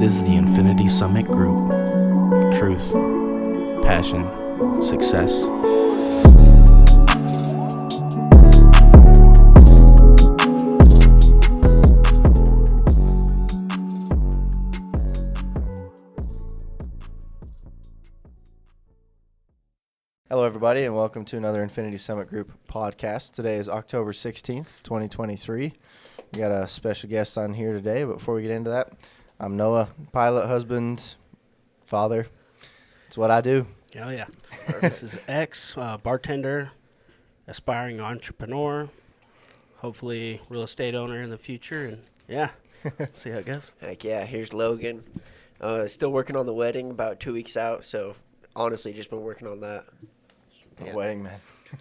This is the Infinity Summit Group. Truth, passion, success. Hello, everybody, and welcome to another Infinity Summit Group podcast. Today is October 16th, 2023. We got a special guest on here today, but before we get into that, I'm Noah, pilot, husband, father. It's what I do. Oh, yeah. This is X, bartender, aspiring entrepreneur, hopefully real estate owner in the future, and yeah, see how it goes. Heck yeah, here's Logan. Still working on the wedding, about 2 weeks out, so honestly just been working on that. A wedding man.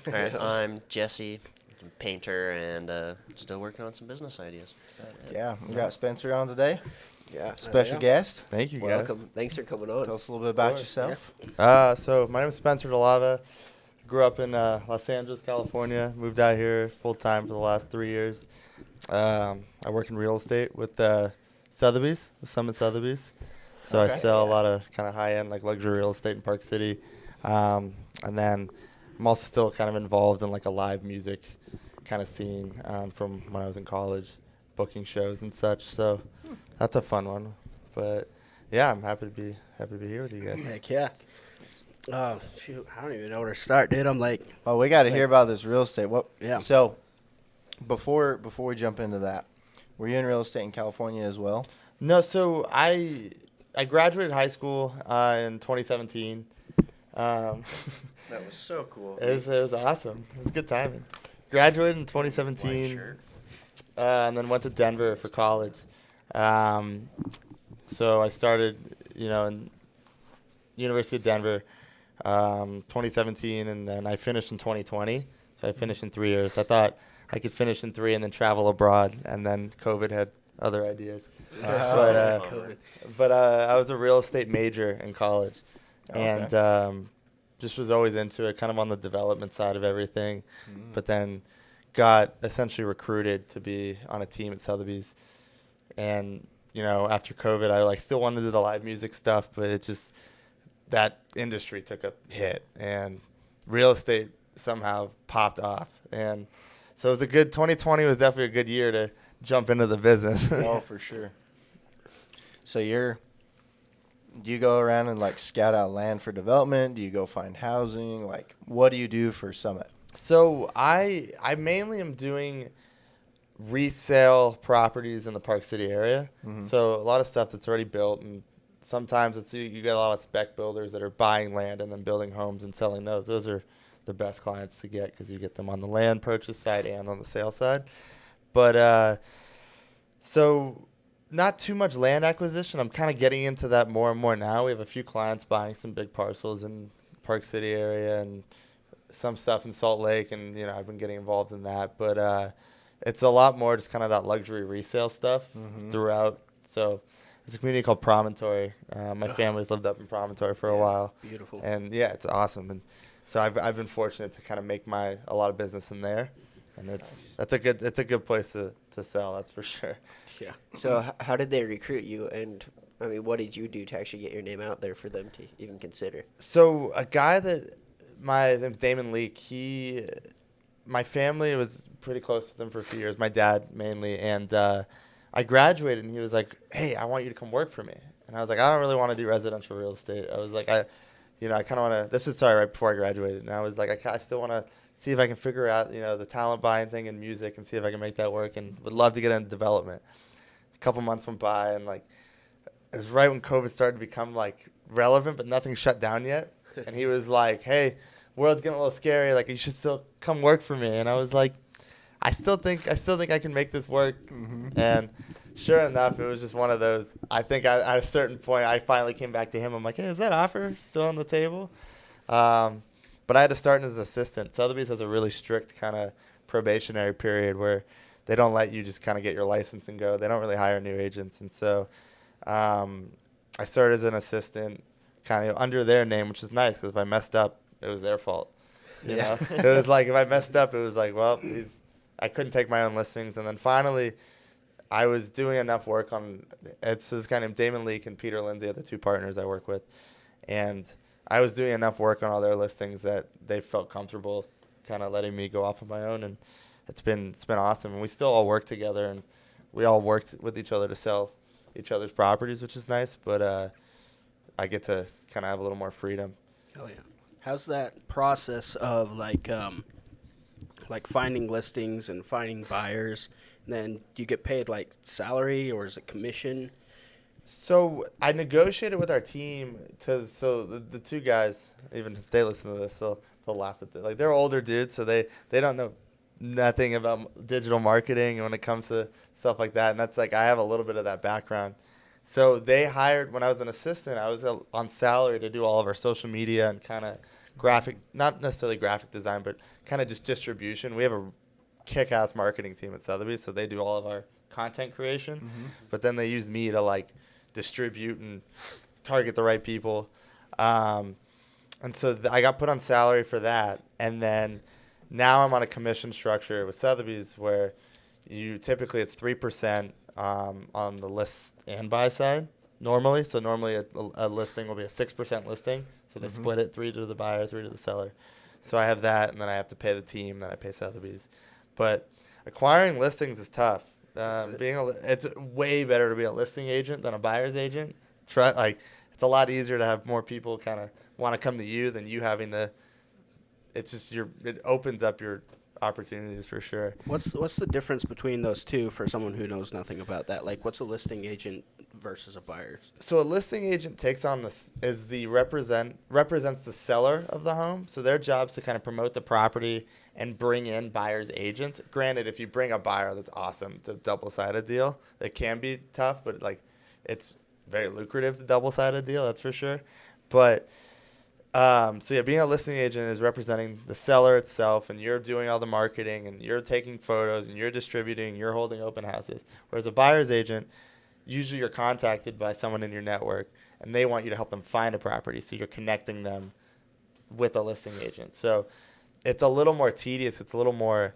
All right, I'm Jesse, I'm a painter, and still working on some business ideas. Yeah, we got Spencer on today. Yeah. Special guest. Thank you, guys. Welcome. Thanks for coming on. Tell us a little bit about yourself. So my name is Spencer Delava. Grew up in Los Angeles, California. Moved out here full time for the last 3 years. I work in real estate with Sotheby's, with Summit Sotheby's. So Okay. I sell a lot of kind of high-end like luxury real estate in Park City. And then I'm also still kind of involved in like a live music kind of scene from when I was in college, booking shows and such. So that's a fun one. But yeah, I'm happy to be here with you guys. Heck yeah. Shoot, I don't even know where to start, dude. I'm like, Well, we got to hear about this real estate. yeah. So, before we jump into that, were you in real estate in California as well? No, so I graduated high school in 2017. That was so cool. It was awesome. It was good timing. Graduated in 2017, and then went to Denver for college. So I started, in University of Denver, 2017, and then I finished in 2020. So I finished in 3 years. I thought I could finish in 3 and then travel abroad, and then COVID had other ideas. But I was a real estate major in college, and just was always into it, kind of on the development side of everything. But then got essentially recruited to be on a team at Sotheby's. And, after COVID, I still wanted to do the live music stuff, but it just, that industry took a hit and real estate somehow popped off. And so it was 2020 was definitely a good year to jump into the business. Oh, for sure. So do you go around and scout out land for development? Do you go find housing? What do you do for Summit? So I mainly am doing resale properties in the Park City area. Mm-hmm. So a lot of stuff that's already built, and sometimes you get a lot of spec builders that are buying land and then building homes and selling those. Those are the best clients to get because you get them on the land purchase side and on the sale side. But so not too much land acquisition. I'm kind of getting into that more and more now. We have a few clients buying some big parcels in Park City area and some stuff in Salt Lake, and I've been getting involved in that. But it's a lot more just kind of that luxury resale stuff throughout. So there's a community called Promontory. My family's lived up in Promontory for a while. Beautiful. And yeah, it's awesome. And so I've been fortunate to kind of make a lot of business in there, and it's a good place to sell. That's for sure. Yeah. So how did they recruit you, and what did you do to actually get your name out there for them to even consider? So a guy his name's Damon Leake. My family was pretty close with him for a few years. My dad mainly, and I graduated, and he was like, "Hey, I want you to come work for me." And I was like, "I don't really want to do residential real estate." I was like, I kind of want to. This was right before I graduated, and I was like, I still want to see if I can figure out the talent buying thing in music and see if I can make that work, and would love to get into development. A couple months went by, and it was right when COVID started to become relevant, but nothing shut down yet. And he was like, "Hey, world's getting a little scary. You should still come work for me." And I was like, I still think I can make this work. And sure enough, it was just one of those. I think at a certain point, I finally came back to him. I'm like, "Hey, is that offer still on the table?" But I had to start as an assistant. Sotheby's has a really strict kind of probationary period where they don't let you just kind of get your license and go. They don't really hire new agents. And so I started as an assistant kind of under their name, which is nice because if I messed up, it was their fault. You know? It was if I messed up, it was well, I couldn't take my own listings. And then finally, I was doing enough work on, it's this guy named Damon Leake and Peter Lindsay are the two partners I work with. And I was doing enough work on all their listings that they felt comfortable kind of letting me go off on my own. And it's been awesome. And we still all work together, and we all worked with each other to sell each other's properties, which is nice. But I get to kind of have a little more freedom. Oh yeah. How's that process of like finding listings and finding buyers? And then do you get paid like salary or is it commission? So I negotiated with our team so the two guys, even if they listen to this, they'll laugh at it. Like, they're older dudes, so they don't know nothing about digital marketing when it comes to stuff like that. And that's like, I have a little bit of that background. So they hired, when I was an assistant, I was on salary to do all of our social media and kind of graphic, not necessarily graphic design, but kind of just distribution. We have a kick-ass marketing team at Sotheby's, so they do all of our content creation. Mm-hmm. But then they use me to like distribute and target the right people. And so I got put on salary for that. And then now I'm on a commission structure with Sotheby's where typically it's 3% on the list and buy side normally. So normally a listing will be a 6% listing. So they split it, 3 to the buyer, 3 to the seller. So I have that, and then I have to pay the team, then I pay Sotheby's. But acquiring listings is tough. It's way better to be a listing agent than a buyer's agent. It's a lot easier to have more people kind of want to come to you than you having to. It's just it opens up your opportunities for sure. What's the difference between those two for someone who knows nothing about that? Like, what's a listing agent versus a buyer's? So a listing agent takes on represents the seller of the home. So their job is to kind of promote the property and bring in buyer's agents. Granted, if you bring a buyer, that's awesome. It's a double-sided deal. It can be tough, but like it's very lucrative, the double-sided deal, that's for sure. But so yeah, being a listing agent is representing the seller itself, and you're doing all the marketing, and you're taking photos, and you're distributing, you're holding open houses. Whereas a buyer's agent, usually you're contacted by someone in your network, and they want you to help them find a property, so you're connecting them with a listing agent. So it's a little more tedious. It's a little more,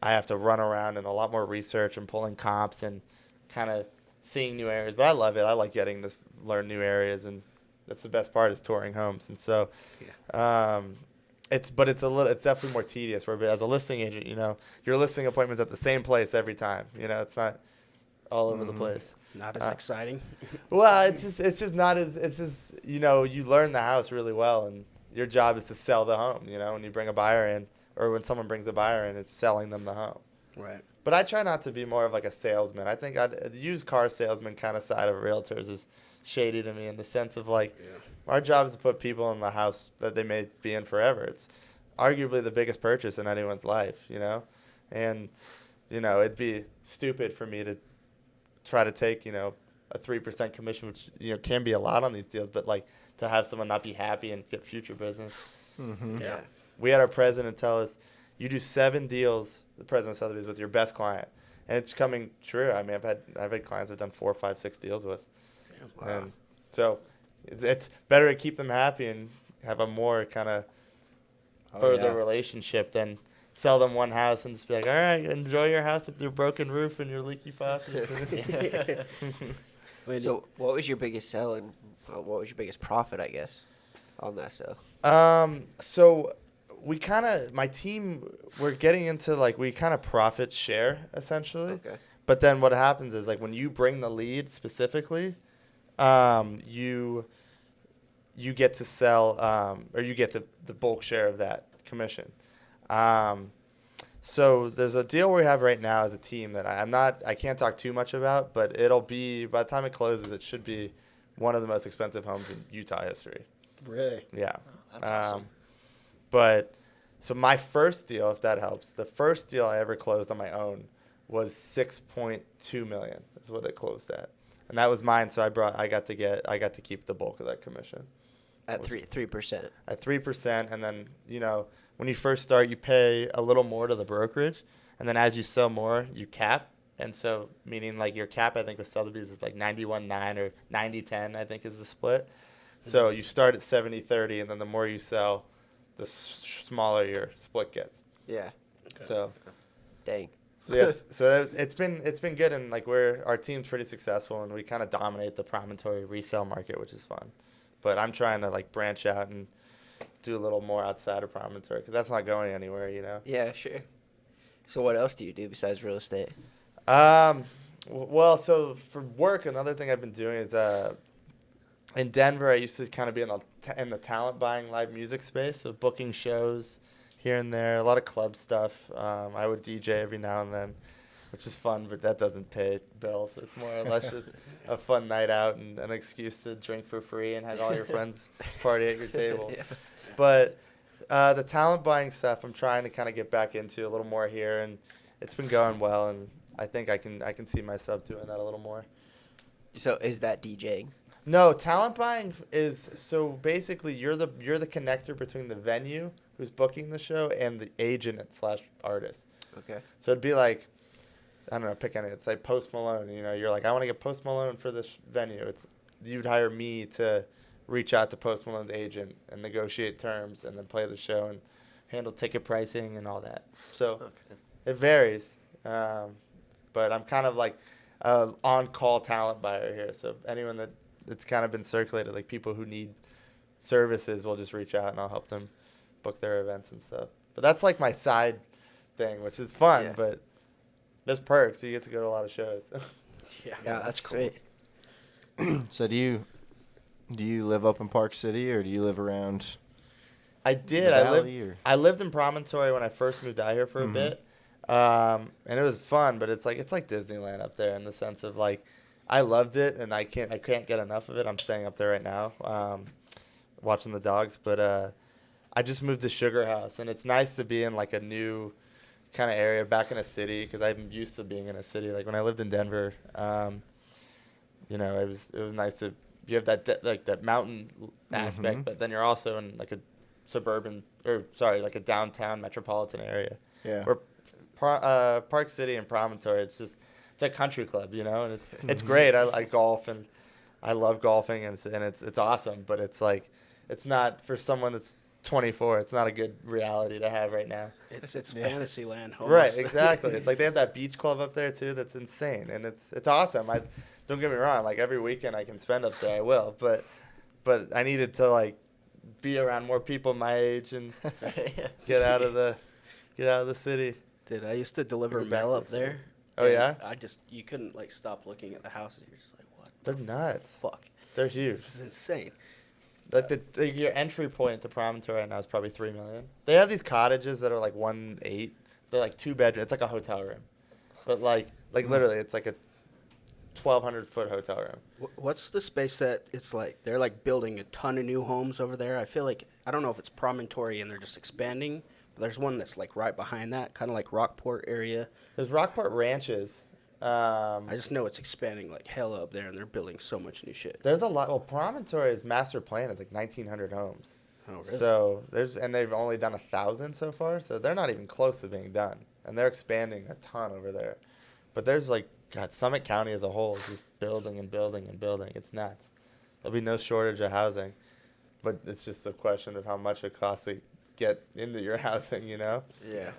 I have to run around and a lot more research and pulling comps and kind of seeing new areas. But I love it. I like getting to learn new areas, and that's the best part is touring homes. And so it's definitely more tedious. Where as a listing agent, your listing appointments at the same place every time. It's not all over the place. Not as exciting. Well, it's just you learn the house really well, and your job is to sell the home. When you bring a buyer in, or when someone brings a buyer in, it's selling them the home. Right. But I try not to be more of like a salesman. I think the used car salesman kind of side of realtors is shady to me, in the sense of like, our job is to put people in the house that they may be in forever. It's arguably the biggest purchase in anyone's life, and it'd be stupid for me to try to take a 3% commission, which can be a lot on these deals, but like to have someone not be happy and get future business. Mm-hmm. Yeah, we had our president tell us, you do 7 deals, the president of Sotheby's, with your best client, and it's coming true. I mean, I've had clients I've done 4, 5, 6 deals with. Wow. And so it's better to keep them happy and have a more kind of further relationship than sell them one house and just be like, all right, enjoy your house with your broken roof and your leaky faucets. So what was your biggest sell, and what was your biggest profit, I guess, on that sale? So we my team, we're getting into like, we kind of profit share essentially. Okay. But then what happens is, like, when you bring the lead specifically, you get to sell, or you get the bulk share of that commission. So there's a deal we have right now as a team that I can't talk too much about, but it'll be, by the time it closes, it should be one of the most expensive homes in Utah history. Really? Yeah. Oh, that's awesome. But so my first deal, if that helps, the first deal I ever closed on my own was $6.2 million. That's what it closed at. And that was mine, so I got to keep the bulk of that commission. At 3%. At 3%, and then when you first start, you pay a little more to the brokerage, and then as you sell more, you cap. And so, meaning like your cap, I think with Sotheby's is like 91-9 or 90-10, I think is the split. Mm-hmm. So you start at 70-30, and then the more you sell, the smaller your split gets. Yeah. Okay. So, dang. So yes, so it's been good, and like our team's pretty successful, and we kind of dominate the promontory resale market, which is fun. But I'm trying to like branch out and do a little more outside of promontory because that's not going anywhere, you know. Yeah, sure. So what else do you do besides real estate? Well, so for work, another thing I've been doing is in Denver, I used to kind of be in the talent buying live music space, so booking shows here and there, a lot of club stuff. I would DJ every now and then, which is fun, but that doesn't pay bills. It's more or less just a fun night out and an excuse to drink for free and have all your friends party at your table. Yeah. But the talent buying stuff, I'm trying to kind of get back into a little more here, and it's been going well, and I think I can see myself doing that a little more. So is that DJing? No, talent buying is so basically you're the connector between the venue who's booking the show and the agent slash artist. Okay. So it'd be like, I don't know, pick any. It's like Post Malone. You know, you're like, I want to get Post Malone for this venue. You'd hire me to reach out to Post Malone's agent and negotiate terms and then play the show and handle ticket pricing and all that. So it varies. But I'm kind of like on-call talent buyer here. So anyone it's kind of been circulated, like people who need services will just reach out and I'll help them book their events and stuff. But that's like my side thing, which is fun, Yeah. but there's perks. You get to go to a lot of shows. Yeah, That's cool. sweet. So do you live up in Park City or do you live around? I did. Valley, I lived in Promontory when I first moved out here for a bit. And it was fun, but it's like Disneyland up there in the sense of like I loved it and I can't get enough of it. I'm staying up there right now, watching the dogs, but I just moved to Sugar House and it's nice to be in like a new kind of area back in a city because I'm used to being in a city. Like when I lived in Denver, you know, it was nice to you have that mountain aspect, but then you're also in like a like a downtown metropolitan area. Yeah. Where Park City and Promontory, it's a country club, you know, and it's great. I golf and I love golfing and it's awesome, but it's like it's not for someone that's 24. It's not a good reality to have right now. It's fantasy land. Almost. Right, exactly. It's like they have that beach club up there too. That's insane, and it's awesome. I don't get me wrong. Like every weekend I can spend up there, I will. But I needed to like be around more people my age and get out of the city. Dude, I used to deliver Go back mail to up the city. there. Oh, and yeah? you couldn't like stop looking at the houses. You're just like, what? They're the nuts. Fuck. They're huge. This is insane. Like your entry point to Promontory right now is probably $3 million. They have these cottages that are like 1.8. They're like 2 bedroom. It's like a hotel room, but like literally, it's like a 1,200-foot hotel room. What's the space that it's like? They're like building a ton of new homes over there. I feel like I don't know if it's Promontory and they're just expanding. But there's one that's like right behind that, kind of like Rockport area. There's Rockport Ranches. I just know it's expanding like hell up there, and they're building so much new shit. There's a lot. Well, Promontory's master plan is like 1,900 homes. Oh, really? So and they've only done 1,000 so far. So they're not even close to being done, and they're expanding a ton over there. But there's like Summit County as a whole is just building and building and building. It's nuts. There'll be no shortage of housing, but it's just a question of how much it costs to get into your housing. You know. Yeah.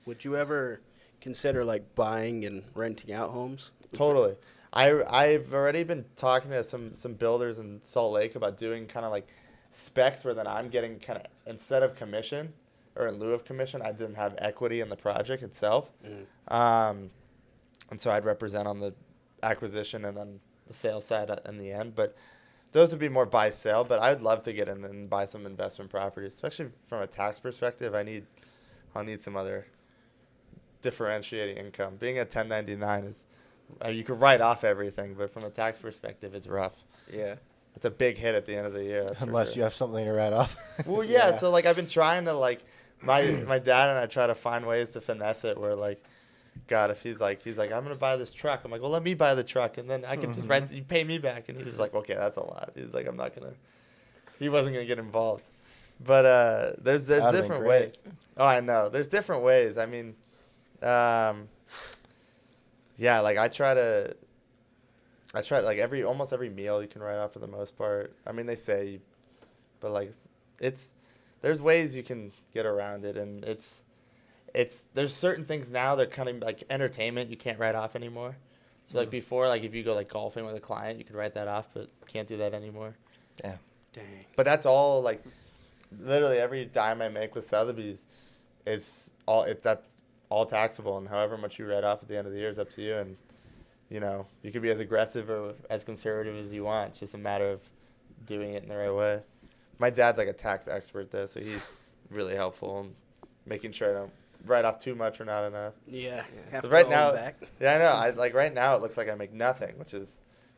Would you ever consider like buying and renting out homes? Totally. I've already been talking to some builders in Salt Lake about doing kind of like specs where then I'm getting kind of instead of commission or in lieu of commission, I didn't have equity in the project itself. And so I'd represent on the acquisition and then the sales side in the end. But those would be more buy sale. But I would love to get in and buy some investment properties, especially from a tax perspective. I'll need some other differentiating income. Being a 1099 is you could write off everything, but from a tax perspective, it's rough. Yeah. It's a big hit at the end of the year. That's Unless you have something to write off. Well, yeah. So like I've been trying to like my dad and I try to find ways to finesse it where like, God, if he's like I'm gonna buy this truck. I'm like, well, let me buy the truck and then I can just rent. You pay me back, and he's like, okay, that's a lot. He's like, I'm not gonna. He wasn't gonna get involved, but there's That'd different been ways. great. Oh, I know. There's different ways. I mean, yeah, like I try like almost every meal you can write off for the most part. I mean, they say, but like there's ways you can get around it, and there's certain things now that kind of like entertainment you can't write off anymore. So like before, like if you go like golfing with a client, you could write that off, but can't do that anymore. Yeah. Dang. But that's all like literally every dime I make with Sotheby's is that's all taxable, and however much you write off at the end of the year is up to you. And you know, you could be as aggressive or as conservative as you want. It's just a matter of doing it in the right way. My dad's like a tax expert though, so he's really helpful in making sure I don't write off too much or not enough. Yeah. Have to Right roll 'em now, back. yeah, I know. Right now it looks like I make nothing, which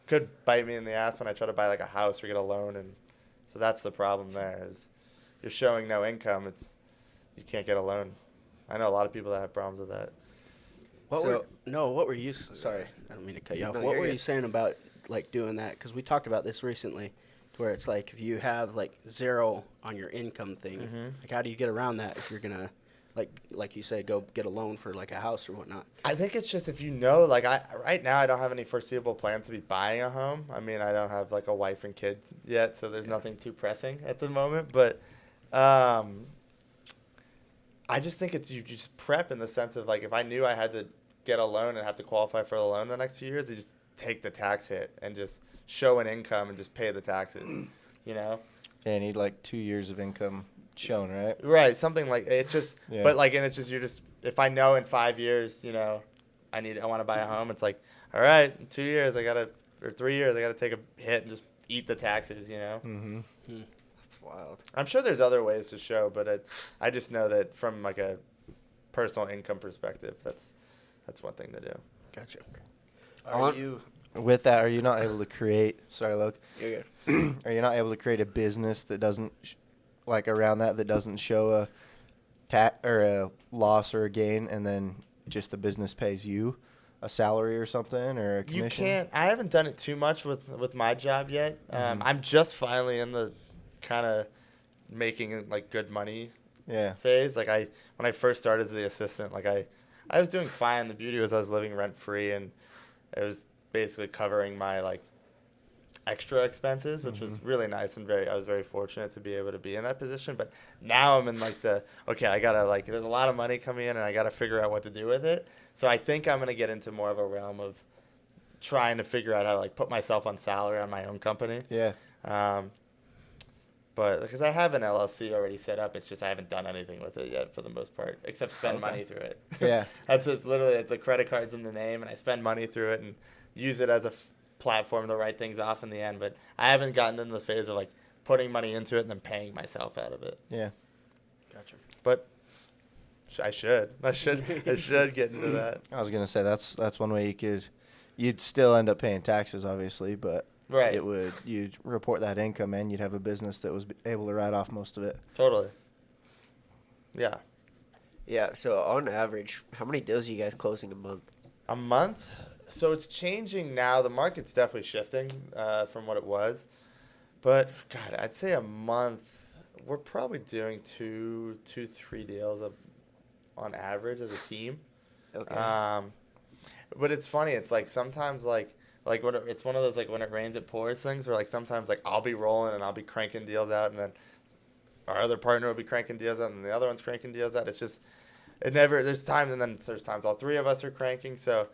could bite me in the ass when I try to buy like a house or get a loan, and so that's the problem there is you're showing no income. You can't get a loan. I know a lot of people that have problems with that. What were you? Sorry, I don't mean to cut you off. No, What you're were good. you saying about like doing that? Because we talked about this recently, to where it's like if you have like 0 on your income thing, like how do you get around that if you're gonna, like you say, go get a loan for like a house or whatnot? I think it's just if you know, like right now I don't have any foreseeable plans to be buying a home. I mean, I don't have like a wife and kids yet, so there's nothing too pressing at the moment. But I just think you just prep in the sense of like if I knew I had to get a loan and have to qualify for the loan the next few years, you just take the tax hit and just show an income and just pay the taxes, you know? Yeah, you need like 2 years of income shown, right? Right, something like it's just, Yeah. but like, and it's just if I know in 5 years, you know, I want to buy a home, it's like, all right, in 2 years or 3 years, I gotta take a hit and just eat the taxes, you know? Mm-hmm. That's wild. I'm sure there's other ways to show, but I just know that from like a personal income perspective, that's one thing to do. Gotcha. Are you with that? Are you not able to create? Sorry, Luke. You're good. Are you not able to create a business that doesn't like around that doesn't show a loss or a gain, and then just the business pays you a salary or something or a commission? You can't. I haven't done it too much with my job yet. I'm just finally in the kind of making like good money phase. Like when I first started as the assistant, like I was doing fine. The beauty was I was living rent free, and it was basically covering my like extra expenses, which was really nice and I was very fortunate to be able to be in that position. But now I'm in like I gotta like there's a lot of money coming in and I gotta figure out what to do with it. So I think I'm gonna get into more of a realm of trying to figure out how to like put myself on salary on my own company. Yeah. But because I have an LLC already set up, it's just I haven't done anything with it yet for the most part, except spend money through it. Yeah. It's the credit card's in the name, and I spend money through it and use it as a platform to write things off in the end. But I haven't gotten into the phase of like putting money into it and then paying myself out of it. Yeah. Gotcha. But I should get into that. I was gonna say that's one way you'd still end up paying taxes, obviously, but Right. you'd report that income and you'd have a business that was able to write off most of it. Totally. Yeah. Yeah. So on average, how many deals are you guys closing a month? A month? So it's changing now. The market's definitely shifting from what it was. But, God, I'd say a month, we're probably doing 3 deals on average as a team. Okay. But it's funny. It's like sometimes it's one of those like when it rains it pours things where like sometimes like I'll be rolling and I'll be cranking deals out, and then our other partner will be cranking deals out and the other one's cranking deals out. It's just there's times, and then there's times all 3 of us are cranking. So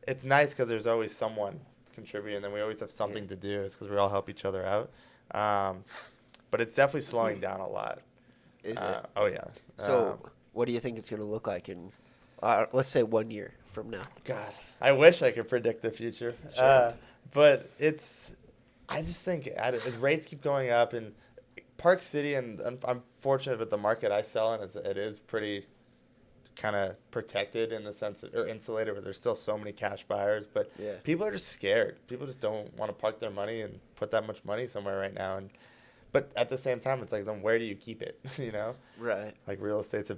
it's nice because there's always someone contributing, and then we always have something to do. It's because we all help each other out. But it's definitely slowing down a lot. Is it? Oh yeah. So what do you think it's going to look like in, let's say, 1 year from now? God, I wish I could predict the future. Sure. But I just think as rates keep going up in Park City, and I'm fortunate with the market I sell in, it is pretty kind of protected in the sense or insulated, where there's still so many cash buyers, but Yeah. people are just scared. People just don't want to park their money and put that much money somewhere right now. But at the same time, it's like, then where do you keep it? You know? Right. Like real estate's a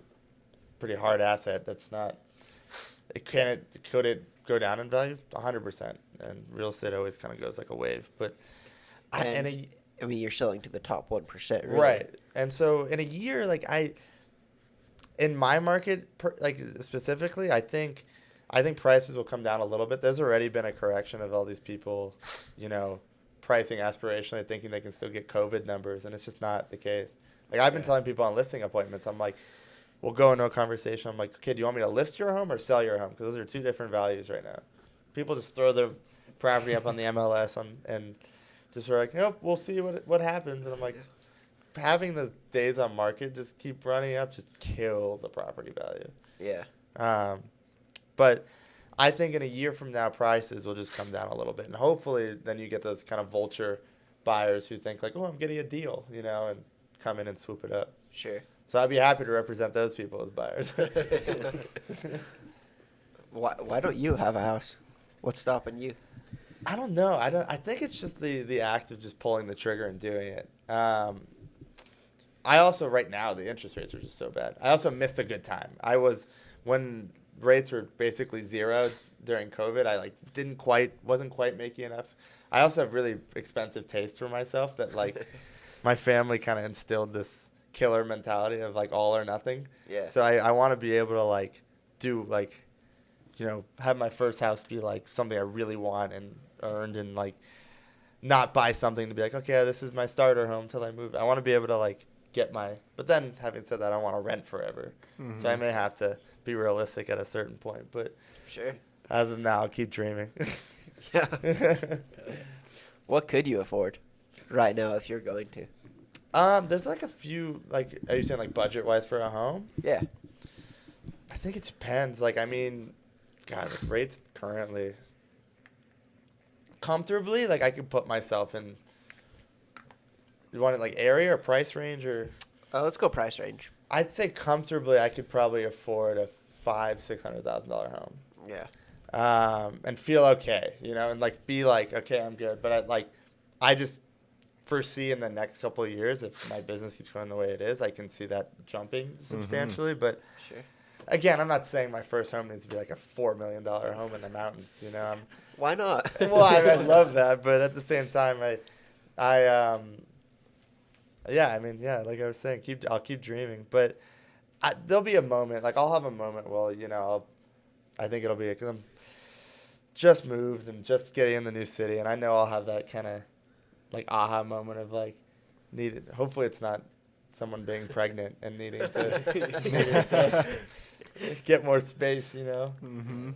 pretty hard asset. That's not. Could it go down in value? 100%. And real estate always kind of goes like a wave. But I mean, you're selling to the top 1%, really. right. And so in a year, like in my market, like specifically, I think prices will come down a little bit. There's already been a correction of all these people, you know, pricing aspirationally, thinking they can still get COVID numbers, and it's just not the case. Like I've been telling people on listing appointments, I'm like, we'll go into a conversation. I'm like, okay, do you want me to list your home or sell your home? Because those are two different values right now. People just throw their property up on the MLS and just are like, oh, we'll see what happens. And I'm like, having those days on market just keep running up just kills the property value. Yeah. But I think in a year from now, prices will just come down a little bit. And hopefully then you get those kind of vulture buyers who think like, oh, I'm getting a deal, you know, and come in and swoop it up. Sure. So I'd be happy to represent those people as buyers. Why don't you have a house? What's stopping you? I don't know. I think it's just the act of just pulling the trigger and doing it. I also, right now, the interest rates are just so bad. I also missed a good time. When rates were basically zero during COVID, I wasn't quite making enough. I also have really expensive taste for myself that like my family kind of instilled this killer mentality of like all or nothing. Yeah. So I want to be able to like do like, you know, have my first house be like something I really want and earned, and like not buy something to be like, okay, this is my starter home till I move. I want to be able to like but then having said that, I don't want to rent forever. Mm-hmm. So I may have to be realistic at a certain point, but sure. As of now, I'll keep dreaming. Yeah. What could you afford right now if you're going to? There's like a few, like, are you saying like budget wise for a home? Yeah. I think it depends. Like, I mean, God, with rates currently, comfortably, like I could put myself in. You want it like area or price range or? Let's go price range. I'd say comfortably, I could probably afford a $500,000-$600,000 home. Yeah. And feel okay, you know, and like be like, okay, I'm good. But I just foresee in the next couple of years, if my business keeps going the way it is, I can see that jumping substantially. Mm-hmm. But sure. Again, I'm not saying my first home needs to be like a $4 million home in the mountains, you know. Why not? Well, I love that, but at the same time, like I was saying, I'll keep dreaming. But there'll be a moment, like I'll have a moment. Well, you know, I think it'll be because I'm just moved and just getting in the new city, and I know I'll have that kind of like aha moment of like needed. Hopefully, it's not someone being pregnant and needing to get more space, you know. Mm-hmm.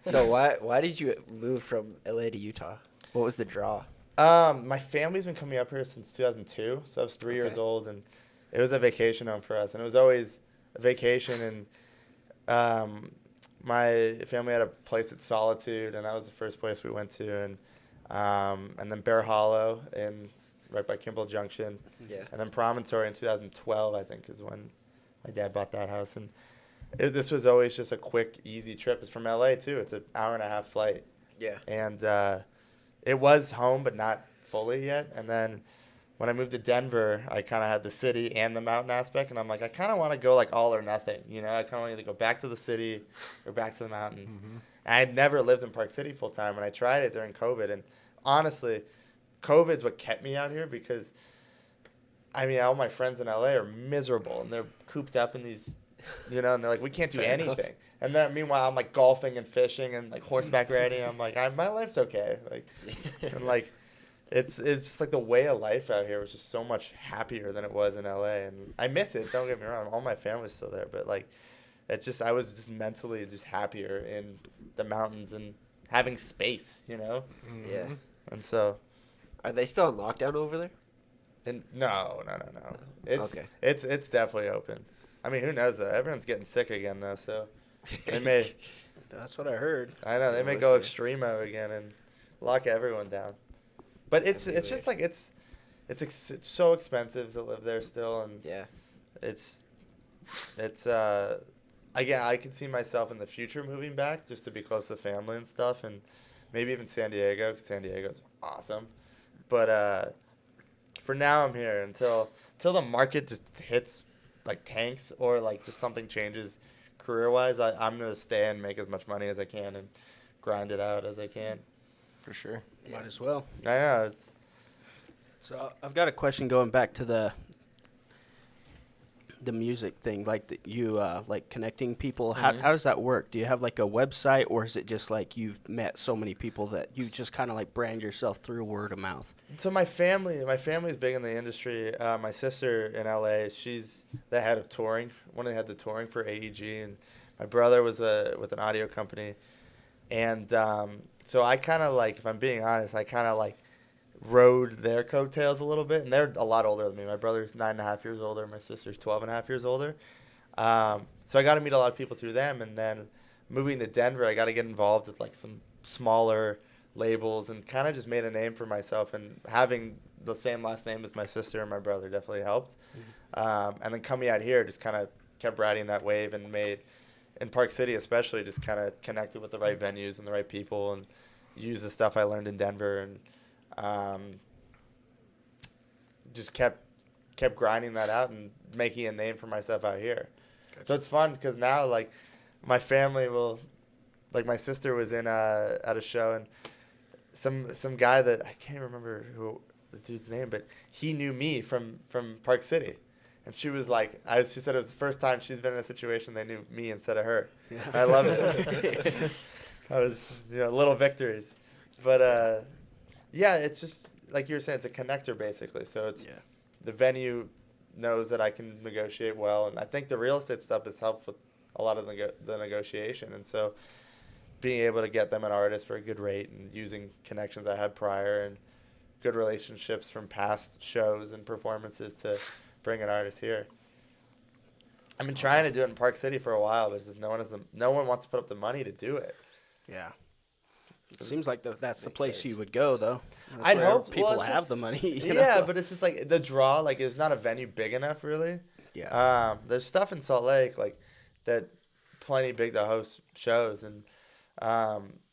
So why did you move from LA to Utah? What was the draw? My family's been coming up here since 2002, so I was 3 years old, and it was a vacation home for us, and it was always a vacation. And my family had a place at Solitude, and that was the first place we went to, and then Bear Hollow right by Kimball Junction, and then Promontory in 2012, I think, is when my dad bought that house. And this was always just a quick, easy trip. It's from LA too. It's an hour-and-a-half flight. Yeah. And it was home, but not fully yet. And then when I moved to Denver, I kind of had the city and the mountain aspect, and I'm like, I kind of want to go like all or nothing. You know, I kind of want to either go back to the city or back to the mountains. Mm-hmm. And I had never lived in Park City full time, and I tried it during COVID. And honestly, COVID's what kept me out here because, I mean, all my friends in LA are miserable, and they're cooped up in these, you know, and they're like, we can't do anything. And then meanwhile, I'm like golfing and fishing and like horseback riding. I'm like, my life's okay. Like, and like, it's just like the way of life out here was just so much happier than it was in LA, and I miss it. Don't get me wrong, all my family's still there, but like, it's just I was just mentally just happier in the mountains and having space, you know. Mm-hmm. Yeah. And so, are they still on lockdown over there? And no. It's definitely open. I mean, who knows though? Everyone's getting sick again though, so they may. That's what I heard. I know they may go extremo again and lock everyone down. But it's just like it's so expensive to live there still, and it's again, I can see myself in the future moving back just to be close to family and stuff, and maybe even San Diego, because San Diego's awesome. But for now, I'm here until the market just hits like tanks or like just something changes career-wise. I'm gonna stay and make as much money as I can and grind it out as I can. For sure. Might as well. I know. So I've got a question going back to the music thing, like you like connecting people. How does that work? Do you have like a website, or is it just like you've met so many people that you just kind of like brand yourself through word of mouth? So my family's big in the industry. My sister in LA, she's the head of touring, one of the heads of touring for AEG, and my brother was with an audio company. And so I kind of like, if I'm being honest, I kind of like rode their coattails a little bit, and they're a lot older than me. My brother's 9.5 years older. My sister's 12.5 years older. So I got to meet a lot of people through them, and then moving to Denver, I got to get involved with like some smaller labels and kind of just made a name for myself. And having the same last name as my sister and my brother definitely helped. And then coming out here, just kind of kept riding that wave and made, in Park City especially, just kind of connected with the right venues and the right people and used the stuff I learned in Denver and just kept grinding that out and making a name for myself out here. Gotcha. So it's fun because now, like, my family will, like, my sister was in at a show, and some guy that I can't remember who the dude's name, but he knew me from Park City, and she was like, she said it was the first time she's been in a situation they knew me instead of her. Yeah. I love it. I was, little victories, but yeah, it's just like you were saying, it's a connector basically. So it's the venue knows that I can negotiate well, and I think the real estate stuff has helped with a lot of the negotiation. And so being able to get them an artist for a good rate and using connections I had prior and good relationships from past shows and performances to bring an artist here. I've been trying to do it in Park City for a while, but it's just no one wants to put up the money to do it. Yeah. It seems like that's the place you would go, though. I'd hope people have the money. Yeah, but it's just like the draw. Like, there's not a venue big enough, really. Yeah. There's stuff in Salt Lake like that, plenty big to host shows. And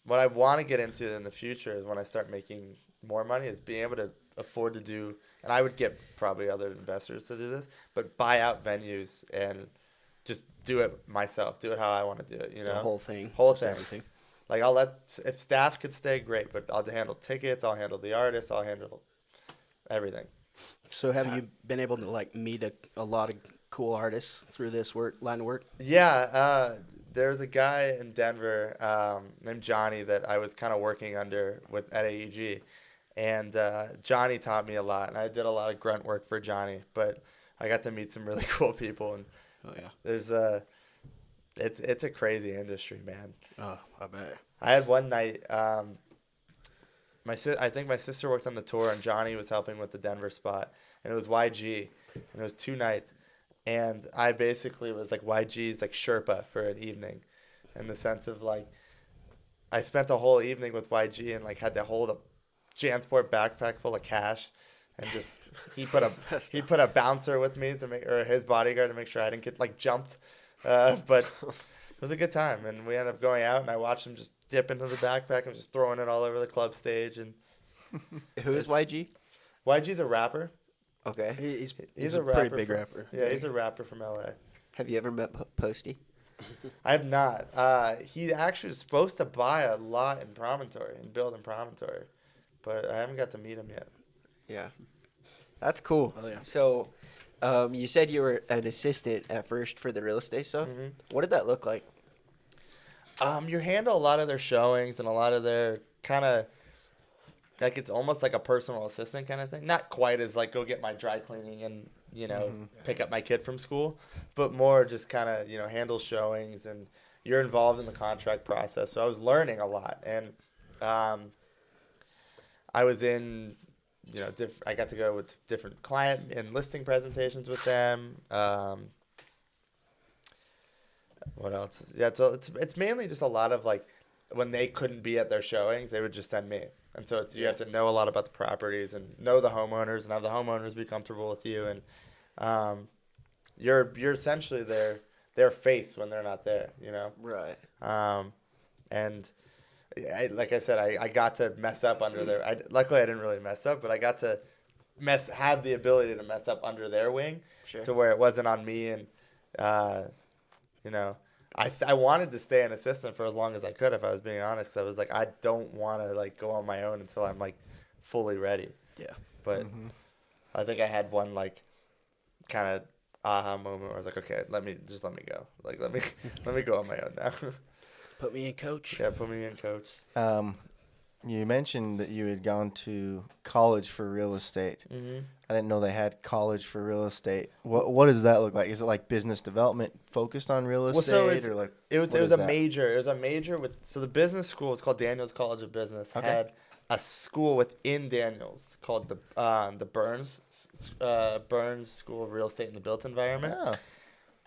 what I want to get into in the future is when I start making more money is being able to afford to do. And I would get probably other investors to do this, but buy out venues and just do it myself. Do it how I want to do it. The whole thing. Everything. Like, if staff could stay, great, but I'll handle tickets, I'll handle the artists, I'll handle everything. So have you been able to, like, meet a lot of cool artists through this line of work? Yeah, there's a guy in Denver named Johnny that I was kind of working under at AEG, and Johnny taught me a lot, and I did a lot of grunt work for Johnny, but I got to meet some really cool people, and there's It's a crazy industry, man. Oh, I bet. I had one night. I think my sister worked on the tour, and Johnny was helping with the Denver spot, and it was YG, and it was 2 nights, and I basically was like YG's like Sherpa for an evening, in the sense of like, I spent a whole evening with YG and like had to hold a JanSport backpack full of cash, and just he put a bouncer with me or his bodyguard to make sure I didn't get like jumped. But it was a good time, and we ended up going out, and I watched him just dip into the backpack and just throwing it all over the club stage. And who is YG? YG's a rapper. Okay. He's a pretty big rapper. Yeah, he's a rapper from LA. Have you ever met Posty? I have not. He actually was supposed to buy a lot in Promontory and build in Promontory, but I haven't got to meet him yet. Yeah. That's cool. Oh, yeah. So, you said you were an assistant at first for the real estate stuff. Mm-hmm. What did that look like? You handle a lot of their showings and a lot of their kind of, like, it's almost like a personal assistant kind of thing. Not quite as like go get my dry cleaning and, pick up my kid from school, but more just kind of, handle showings, and you're involved in the contract process. So I was learning a lot, and I was in, I got to go with different client and listing presentations with them. What else? Yeah, so it's mainly just a lot of like when they couldn't be at their showings, they would just send me. And so you have to know a lot about the properties and know the homeowners and have the homeowners be comfortable with you. And you're essentially their face when they're not there, Right. And like I said, I got to mess up under their. Luckily, I didn't really mess up, but I got to have the ability to mess up under their wing, to where it wasn't on me. And I wanted to stay an assistant for as long as I could, if I was being honest. 'Cause I was like, I don't want to like go on my own until I'm like fully ready. Yeah. But I think I had one like kind of aha moment where I was like, okay, let me go. Like, let me go on my own now. Put me in, coach. Yeah, put me in, coach. You mentioned that you had gone to college for real estate. Mm-hmm. I didn't know they had college for real estate. What does that look like? Is it like business development focused on real estate, so or like it was what is a that? major. It was a major with the business school. It's called Daniels College of Business. Okay. Had a school within Daniels called the Burns School of Real Estate in the Built Environment. Oh.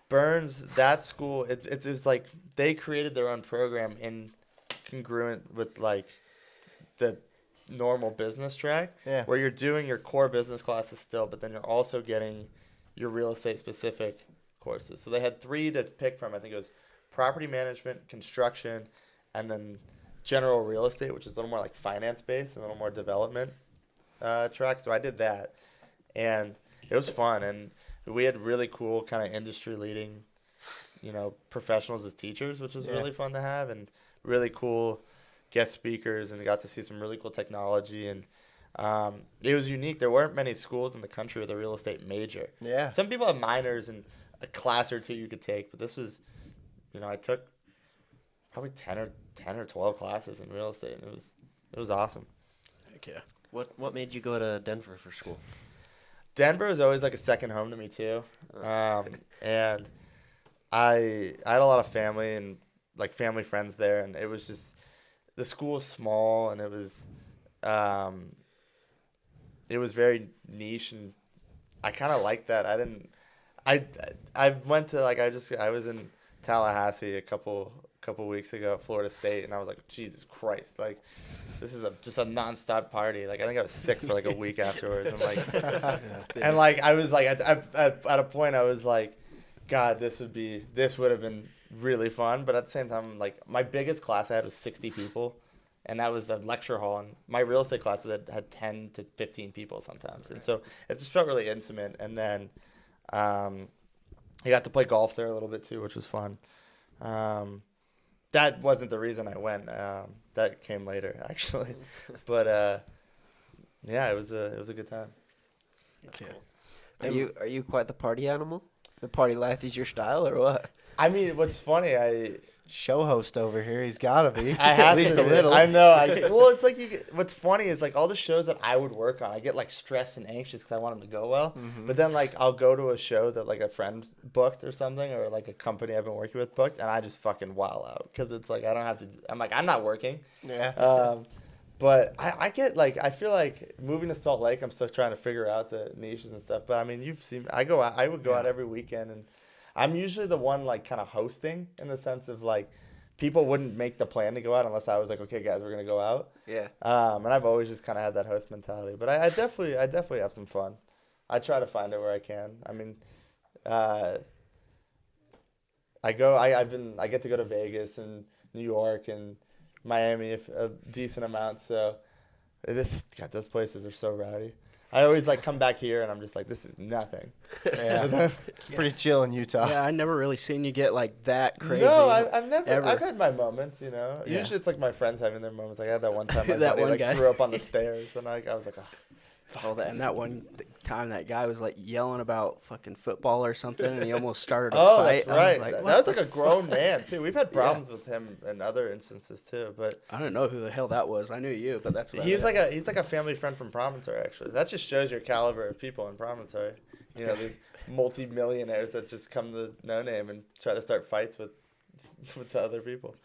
Burns, that school, it was like they created their own program in congruent with like the normal business track, Yeah. where you're doing your core business classes still, but then you're also getting your real estate specific courses. So they had 3 to pick from. I think it was property management, construction, and then general real estate, which is a little more like finance based and a little more development track. So I did that, and it was fun. And we had really cool kind of industry leading, professionals as teachers, which was really fun to have, and really cool guest speakers, and we got to see some really cool technology. And it was unique. There weren't many schools in the country with a real estate major. Yeah. Some people have minors and a class or 2 you could take, but this was, I took probably 10 or 12 classes in real estate, and it was awesome. Heck yeah. What made you go to Denver for school? Denver was always like a second home to me too, and I had a lot of family and like family friends there, and it was just the school was small, and it was very niche, and I kind of liked that. I went to I was in Tallahassee a couple weeks ago at Florida State, and I was like, Jesus Christ, like this is just a nonstop party. Like I think I was sick for like a week afterwards, and like I was like at a point I was like, God, this would have been really fun, but at the same time, like my biggest class I had was 60 people, and that was a lecture hall, and my real estate classes had 10 to 15 people sometimes, and so it just felt really intimate. And then I got to play golf there a little bit too, which was fun. That wasn't the reason I went. That came later actually, but yeah, it was a good time. That's cool. Are you quite the party animal? The party life is your style, or what? I mean, what's funny, Show host over here. He's got to be. I have at least to a be. little. I know. Well, it's like what's funny is like all the shows that I would work on, I get like stressed and anxious because I want them to go well. Mm-hmm. But then like I'll go to a show that like a friend booked or something, or like a company I've been working with booked, and I just fucking wow out because it's like I don't have to. I'm like, I'm not working. Yeah. But I get like, I feel like moving to Salt Lake, I'm still trying to figure out the niches and stuff. But I mean, you've seen, I would go out every weekend, and I'm usually the one like kind of hosting in the sense of like people wouldn't make the plan to go out unless I was like, okay, guys, we're going to go out. Yeah. And I've always just kind of had that host mentality, but I definitely have some fun. I try to find it where I can. I mean, I get to go to Vegas and New York and Miami a decent amount. So those places are so rowdy. I always like come back here and I'm just like, this is nothing. Yeah. It's pretty chill in Utah. Yeah, I never really seen you get like that crazy. No, I've never. ever. I've had my moments, Yeah. Usually it's like my friends having their moments. Like I had that one time my That buddy one like guy. threw up on the stairs, and I was like, oh. And that one time that guy was like yelling about fucking football or something, and he almost started a Oh, fight. that's right. I was like, That what was the like a grown man too. We've had problems with him in other instances too, but I don't know who the hell that was. I knew you, but that's about he's it. he's like a family friend from Promontory. Actually, that just shows your caliber of people in Promontory. These multi-millionaires that just come to No Name and try to start fights with other people.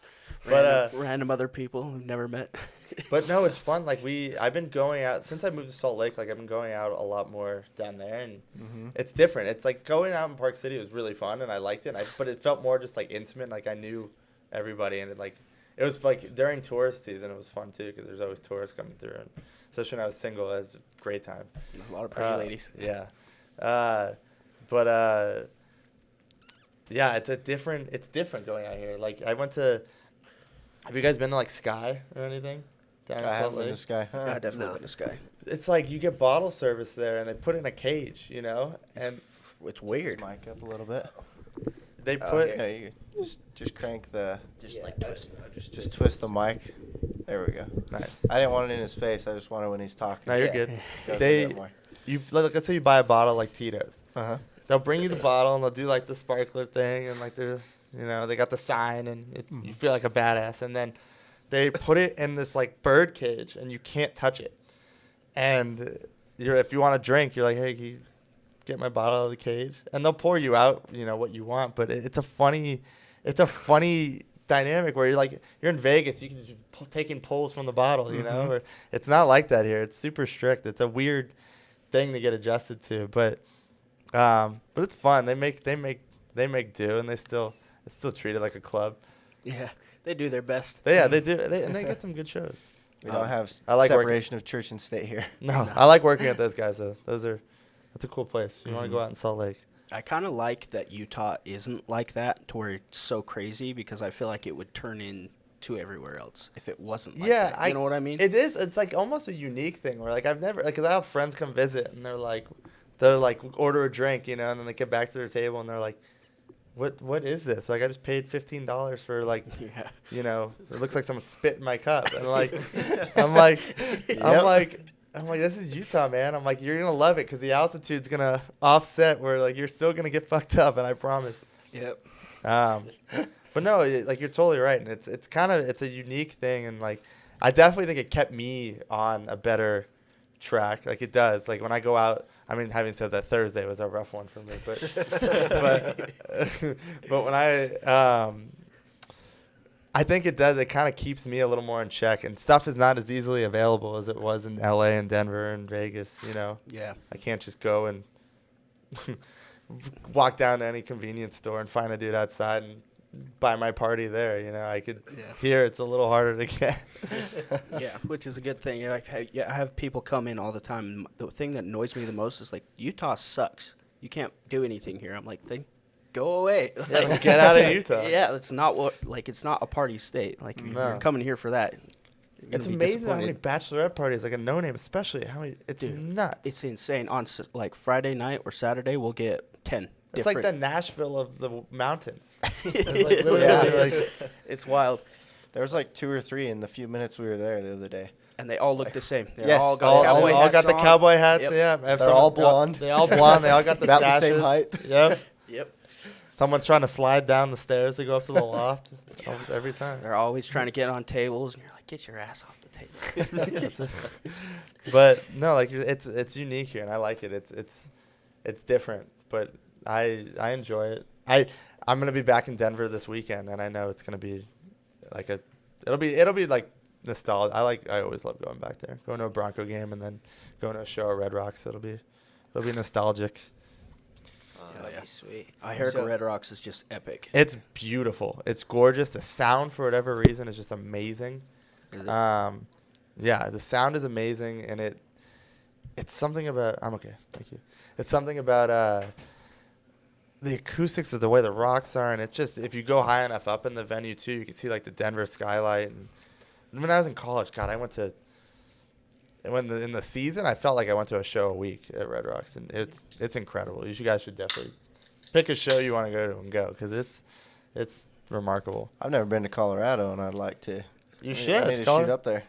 Random other people we've never met. But no, it's fun. Like I've been going out since I moved to Salt Lake. Like I've been going out a lot more down there, and it's different. It's like going out in Park City was really fun, and I liked it. But it felt more just like intimate. Like I knew everybody, and it was like during tourist season, it was fun too because there's always tourists coming through, and especially when I was single, it was a great time. A lot of pretty ladies. Yeah, yeah, it's different going out here. Like I went to. Have you guys been to like Sky or anything? Down in I Salt haven't been Lake? to Sky. I definitely been this guy. It's like you get bottle service there, and they put it in a cage, and It's weird. Mic up a little bit. they put. Yeah, you just crank the. Just Twist the mic. There we go. Nice. I didn't want it in his face. I just wanted when he's talking. No, you're Yeah. good. Goes a They, bit more. let's say you buy a bottle like Tito's. Uh-huh. they'll bring you the bottle and they'll do like the sparkler thing and like there's they got the sign and you feel like a badass, and then they put it in this like bird cage and you can't touch it, and if you want to drink, you're like, hey, can you get my bottle out of the cage, and they'll pour you out what you want. But it's a funny dynamic where you're in Vegas, you can just taking pulls from the bottle, or it's not like that here. It's super strict. It's a weird thing to get adjusted to, but it's fun. They make do, and it's still treated like a club. Yeah, they do their best. They do, and they get some good shows. We don't have separation of church and state here. No, I like working with those guys though. That's a cool place. You want to go out in Salt Lake. I kind of like that Utah isn't like that, to where it's so crazy, because I feel like it would turn into everywhere else if it wasn't like that. You know what I mean? It is. It's like almost a unique thing where like I've never, because I have friends come visit and they're like order a drink, and then they get back to their table and they're like, what is this? Like I just paid $15 for like, it looks like someone spit in my cup, and I'm like, this is Utah, man. I'm like, you're gonna love it because the altitude's gonna offset where like you're still gonna get fucked up, and I promise. Yep. But no, like you're totally right, and it's a unique thing, and like I definitely think it kept me on a better track. Like it does. Like when I go out, I mean, having said that, Thursday was a rough one for me, but but when I think it does. It kind of keeps me a little more in check, and stuff is not as easily available as it was in LA and Denver and Vegas. Yeah. I can't just go and walk down to any convenience store and find a dude outside and buy my party there. I could. Yeah. Here it's a little harder to get. Yeah, which is a good thing. I have people come in all the time. The thing that annoys me the most is like, Utah sucks. You can't do anything here. I'm like, then go away. Yeah, get out of Utah. Yeah, it's not it's not a party state. Like if you're coming here for that. It's amazing how many bachelorette parties, like a no name, especially it's nuts. It's insane. On like Friday night or Saturday, we'll get 10. It's like the Nashville of the mountains. It's wild. There was like 2 or 3 in the few minutes we were there the other day. And they all look the same. Yes. All got the cowboy hats. Yep. Yeah. They're all blonde. They all blonde. They all got the about sashes. the same height. Yep. Someone's trying to slide down the stairs to go up to the loft. Almost every time. They're always trying to get on tables, and you're like, get your ass off the table. But no, like it's unique here, and I like it. It's different, but I enjoy it. I'm gonna be back in Denver this weekend, and I know it's gonna be like it'll be like nostalgia. I always love going back there, going to a Bronco game, and then going to a show at Red Rocks. It'll be nostalgic. Yeah. Sweet. I heard Red Rocks is just epic. It's beautiful. It's gorgeous. The sound, for whatever reason, is just amazing. Yeah, the sound is amazing, and it's something about. I'm okay, thank you. It's something about the acoustics of the way the rocks are, and it's just, if you go high enough up in the venue too, you can see like the Denver skylight. And when I was in college, God, I went to. In the season, I felt like I went to a show a week at Red Rocks, and it's incredible. You guys should definitely pick a show you want to go to and go, because it's remarkable. I've never been to Colorado, and I'd like to. You should. I need to shoot up there.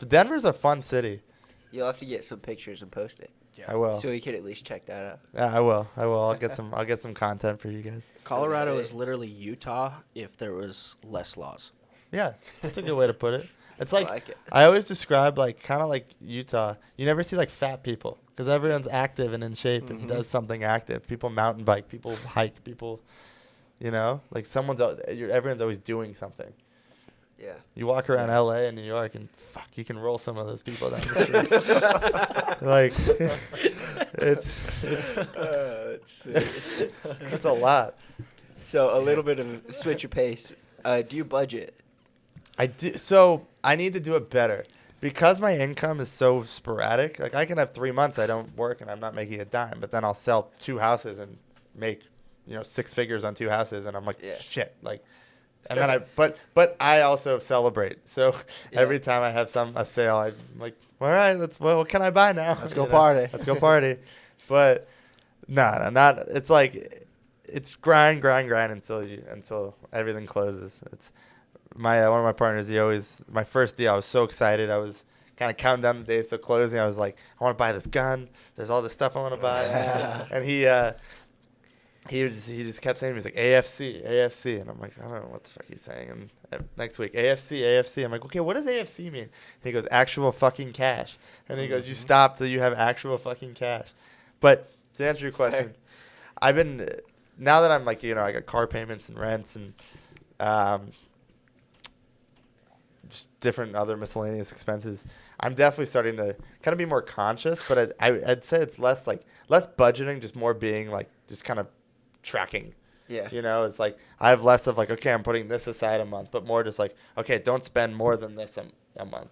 Denver's a fun city. You'll have to get some pictures and post it. Yeah. I will. So we could at least check that out. Yeah, I will. I'll get some content for you guys. Colorado is literally Utah if there was less laws. Yeah, that's a good way to put it. It's like, I like it. I always describe like kind of like Utah. You never see like fat people because everyone's active and in shape and does something active. People mountain bike, people hike, people, like everyone's always doing something. Yeah. You walk around LA and New York and you can roll some of those people down the street. Like it's a lot. So a little bit of switch of pace. Do you budget? I do. So I need to do it better because my income is so sporadic. Like I can have 3 months I don't work and I'm not making a dime, but then I'll sell 2 houses and make 6 figures on 2 houses, and I'm like, shit, like. And then but I also celebrate. So every time I have a sale, I'm like, all right, what can I buy now? Let's go party. Let's go party. But not. It's like it's grind until everything closes. It's one of my partners. My first deal, I was so excited. I was kind of counting down the days to closing. I was like, I want to buy this gun. There's all this stuff I want to buy. And he just kept saying, he was like, AFC, and I'm like, I don't know what the fuck he's saying. And next week, AFC. I'm like, okay, what does AFC mean? And he goes, actual fucking cash. And he goes, you stop till you have actual fucking cash. But to answer your question, I've been, now that I'm like, I got car payments and rents and just different other miscellaneous expenses, I'm definitely starting to kind of be more conscious. But I'd say it's less budgeting, just more being like, just kind of tracking. Yeah. It's like I have less of like, okay, I'm putting this aside a month, but more just like, okay, don't spend more than this a month,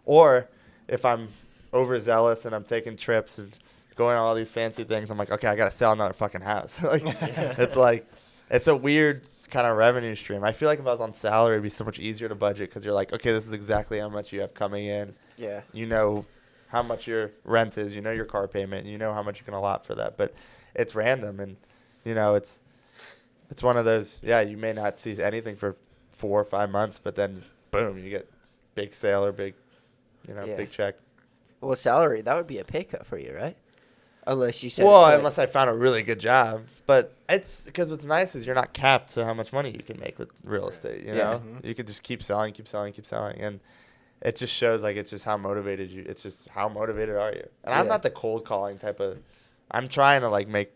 Or if I'm overzealous and I'm taking trips and going on all these fancy things, I'm like, okay, I got to sell another fucking house. It's like, it's a weird kind of revenue stream. I feel like if I was on salary, it'd be so much easier to budget because you're like, okay, this is exactly how much you have coming in. Yeah. You know how much your rent is, your car payment, you know how much you can allot for that. But it's random and, it's one of those, you may not see anything for 4 or 5 months, but then, boom, you get big sale or big check. Well, salary, that would be a pay cut for you, right? Unless you said. Well, unless I found a really good job. But it's because what's nice is you're not capped to how much money you can make with real estate, you know? Mm-hmm. You can just keep selling. And it just shows, like, it's just how motivated how motivated are you? And I'm not the cold calling type of, I'm trying to, like, make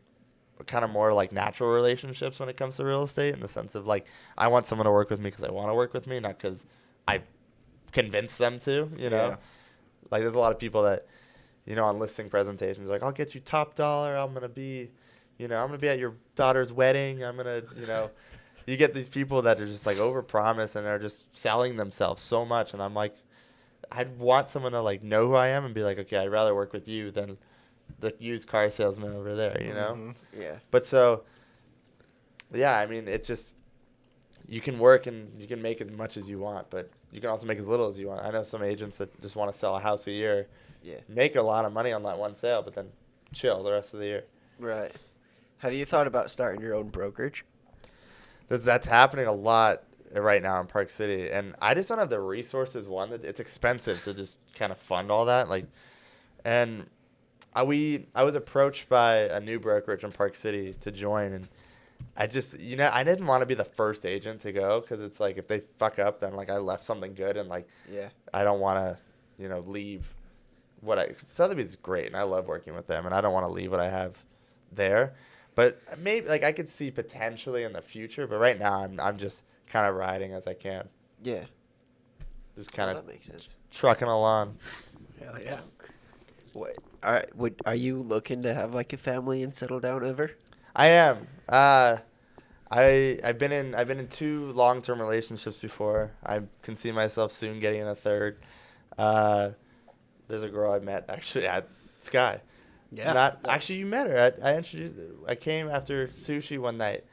kind of more like natural relationships when it comes to real estate in the sense of like I want someone to work with me because they want to work with me, not because I convinced them to, Like there's a lot of people that, on listing presentations, like I'll get you top dollar. I'm going to be at your daughter's wedding. I'm going to, you get these people that are just like overpromise and are just selling themselves so much. And I'm like, I'd want someone to like know who I am and be like, okay, I'd rather work with you than the used car salesman over there, Mm-hmm. Yeah. But so, I mean, it's just, you can work and you can make as much as you want, but you can also make as little as you want. I know some agents that just want to sell a house a year, make a lot of money on that one sale, but then chill the rest of the year. Right. Have you thought about starting your own brokerage? That's happening a lot right now in Park City, and I just don't have the resources. One, that it's expensive to just kind of fund all that, and I was approached by a new brokerage in Park City to join, and I just, I didn't want to be the first agent to go because it's like if they fuck up, then like I left something good, and like I don't want to, leave Sotheby's is great, and I love working with them, and I don't want to leave what I have there, but maybe like I could see potentially in the future, but right now I'm just kind of riding as I can. Yeah. Just kind of that makes sense. trucking along. Hell yeah. What? All right. Are you looking to have like a family and settle down ever? I am. I've been in 2 long-term relationships before. I can see myself soon getting in a third. There's a girl I met actually at Sky. Yeah. Actually, you met her. I came after sushi one night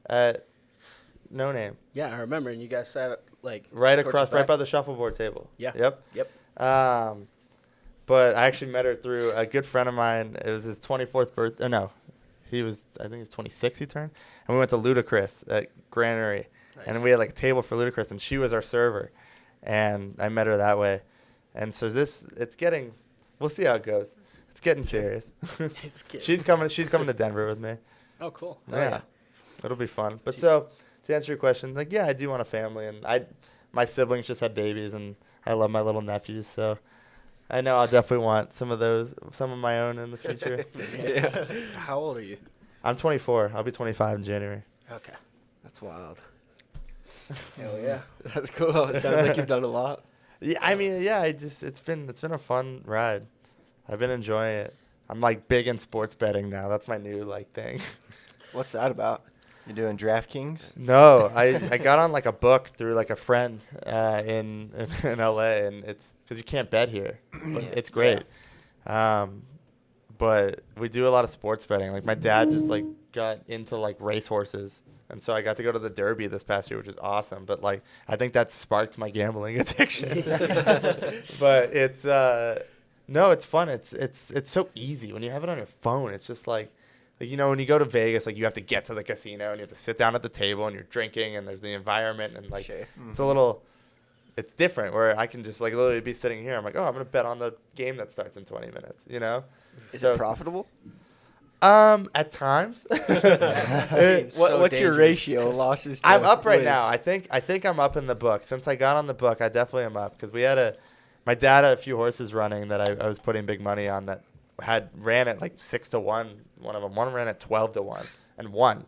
at No Name. Yeah, I remember, and you guys sat like Right towards across, the right back. by the shuffleboard table. Yeah. Yep. But I actually met her through a good friend of mine. It was his 24th birthday. No, I think he was 26 he turned. And we went to Ludacris at Granary. Nice. And we had like a table for Ludacris, and she was our server. And I met her that way. And so we'll see how it goes. It's getting serious. She's coming to Denver with me. Oh, cool. Yeah. It'll be fun. But so, to answer your question, like, I do want a family. And my siblings just had babies, and I love my little nephews, so I know I'll definitely want some of my own in the future. Yeah. How old are you? I'm 24. I'll be 25 in January. Okay. That's wild. Hell yeah. That's cool. It sounds like you've done a lot. Yeah, I mean, it's been a fun ride. I've been enjoying it. I'm like big in sports betting now. That's my new like thing. What's that about? You doing DraftKings? No, I got on like a book through like a friend in LA, and it's because you can't bet here, but it's great. But we do a lot of sports betting. Like my dad just like got into like racehorses, and so I got to go to the Derby this past year, which is awesome. But like I think that sparked my gambling addiction. But it's no, it's fun. It's so easy when you have it on your phone. It's just like when you go to Vegas, like you have to get to the casino and you have to sit down at the table and you're drinking and there's the environment and like it's different where I can just like literally be sitting here. I'm like, oh, I'm gonna bet on the game that starts in 20 minutes. Is it profitable? At times. Seems so What's your dangerous. ratio losses to I'm up right wins? now. I think I'm up in the book. Since I got on the book, I definitely am up because my dad had a few horses running that I was putting big money on that ran at like 6-1. One ran at 12-1 and won.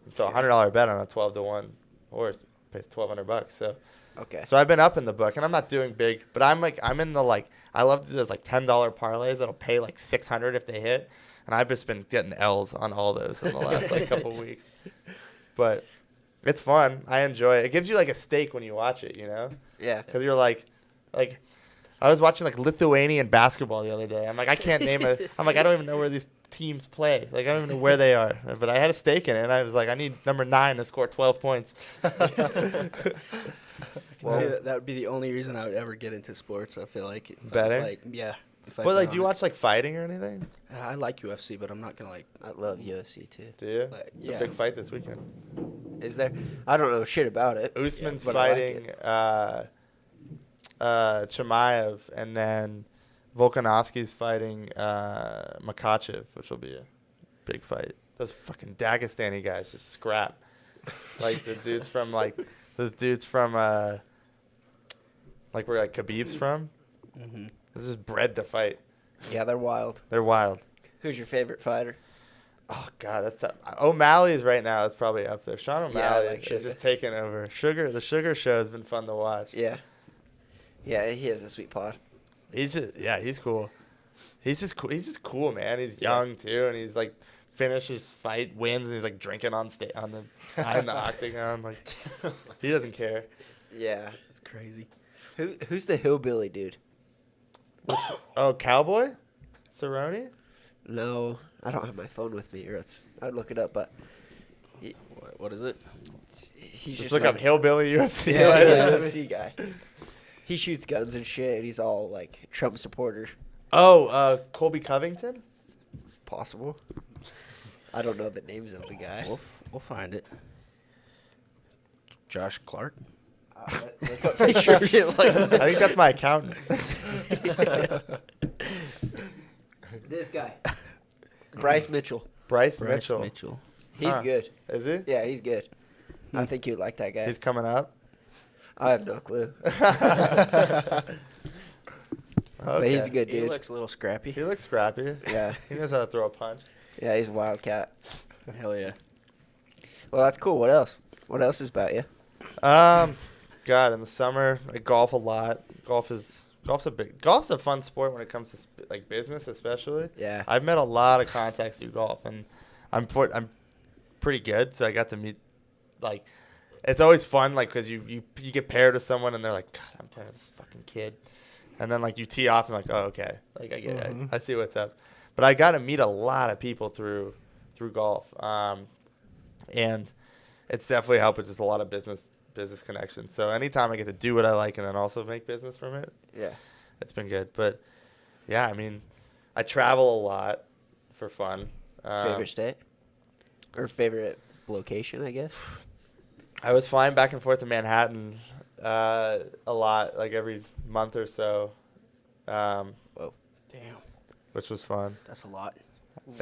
And so $100 bet on a 12-1 horse pays $1,200. Okay. So I've been up in the book, and I'm not doing big, but I'm in the I love to do those like $10 parlays that'll pay like $600 if they hit, and I've just been getting L's on all those in the last like couple weeks. But it's fun. I enjoy it. It gives you like a stake when you watch it, you know? Yeah. Because you're like I was watching like Lithuanian basketball the other day. I'm like, I can't name it. I'm like, I don't even know where these teams play. Like, I don't even know where they are. But I had a stake in it, and I was like, I need number 9 to score 12 points. See, that would be the only reason I would ever get into sports. I feel like if I was, Betting? like, yeah. If I But like, bet do you on watch like fighting or anything? it. I like UFC, but I'm not gonna like. I love UFC too. Do you? Like, It's a yeah. big fight this weekend. Is there? I don't know shit about it. Usman's but I like fighting it. Chimaev, and then Volkanovski's fighting Makachev, which will be a big fight. Those fucking Dagestani guys just scrap. Like the dudes from those dudes from where like Khabib's from. Mm-hmm. This is bred to fight. Yeah, they're wild. They're wild. Who's your favorite fighter? Oh God, that's tough. O'Malley's right now is probably up there. Sean Yeah, I O'Malley like is Sugar. just taking over. The Sugar Show has been fun to watch. Yeah. Yeah, he has a sweet pod. He's cool. He's just cool, man. He's Yeah. young too, and he's like finishes fight, wins, and he's like drinking on the in the octagon. Like he doesn't care. Yeah. It's crazy. Who's the hillbilly dude? Oh, Cowboy, Cerrone. No, I don't have my phone with me, or else I'd look it up. But What is it? he's Just just look like, up hillbilly UFC. Yeah, later. he's a UFC guy. He shoots guns and shit, and he's all like Trump supporter. Oh, Colby Covington. Possible. I don't know the names of the guy. We'll find it. Josh Clark. Look up pictures. I think that's my accountant. This guy. Bryce Mitchell. Bryce Mitchell. He's Huh. good. Is he? Yeah, he's good. I think you'd like that guy. He's coming up. I have no clue. But he's a good He dude. looks a little scrappy. He looks scrappy. Yeah. He knows how to throw a punch. Yeah, he's a wildcat. Hell yeah. Well, that's cool. What else? What else is about you? God, in the summer I golf a lot. Golf's a fun sport when it comes to like business, especially. Yeah. I've met a lot of contacts through golf, and I'm pretty good, so I got to meet like it's always fun, like because you get paired with someone and they're like, God, I'm playing with this fucking kid, and then like you tee off and like, oh okay, like I get it, I see what's up. But I got to meet a lot of people through golf, and it's definitely helped with just a lot of business connections. So anytime I get to do what I like and then also make business from it, Yeah. it's been good. But yeah, I mean, I travel a lot for fun. Favorite state? Or favorite location, I guess? I was flying back and forth to Manhattan a lot, like every month or so, Damn. which was fun. That's a lot.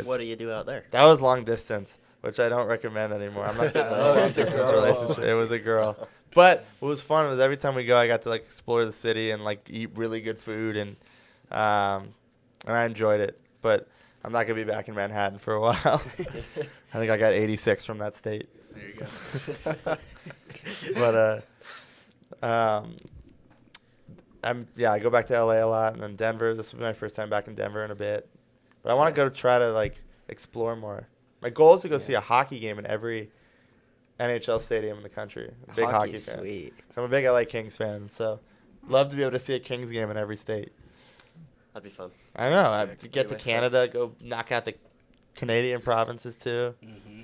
What do you do out there? That was long distance, which I don't recommend anymore. I'm not getting a Oh, long it's a distance girl. relationship. It was a girl. But what was fun was every time we go, I got to like explore the city and like eat really good food, and I enjoyed it. But I'm not gonna be back in Manhattan for a while. I think I got 86 from that state. There you go. But I go back to LA a lot, and then Denver. This will be my first time back in Denver in a bit. But I want to go try to like explore more. My goal is to go see a hockey game in every NHL stadium in the country. I'm a big hockey Hockey's fan. sweet. I'm a big LA Kings fan, so love to be able to see a Kings game in every state. That'd be fun. I know. I Sick. to get to Anyway, Canada, go knock out the Canadian provinces too. Mm-hmm.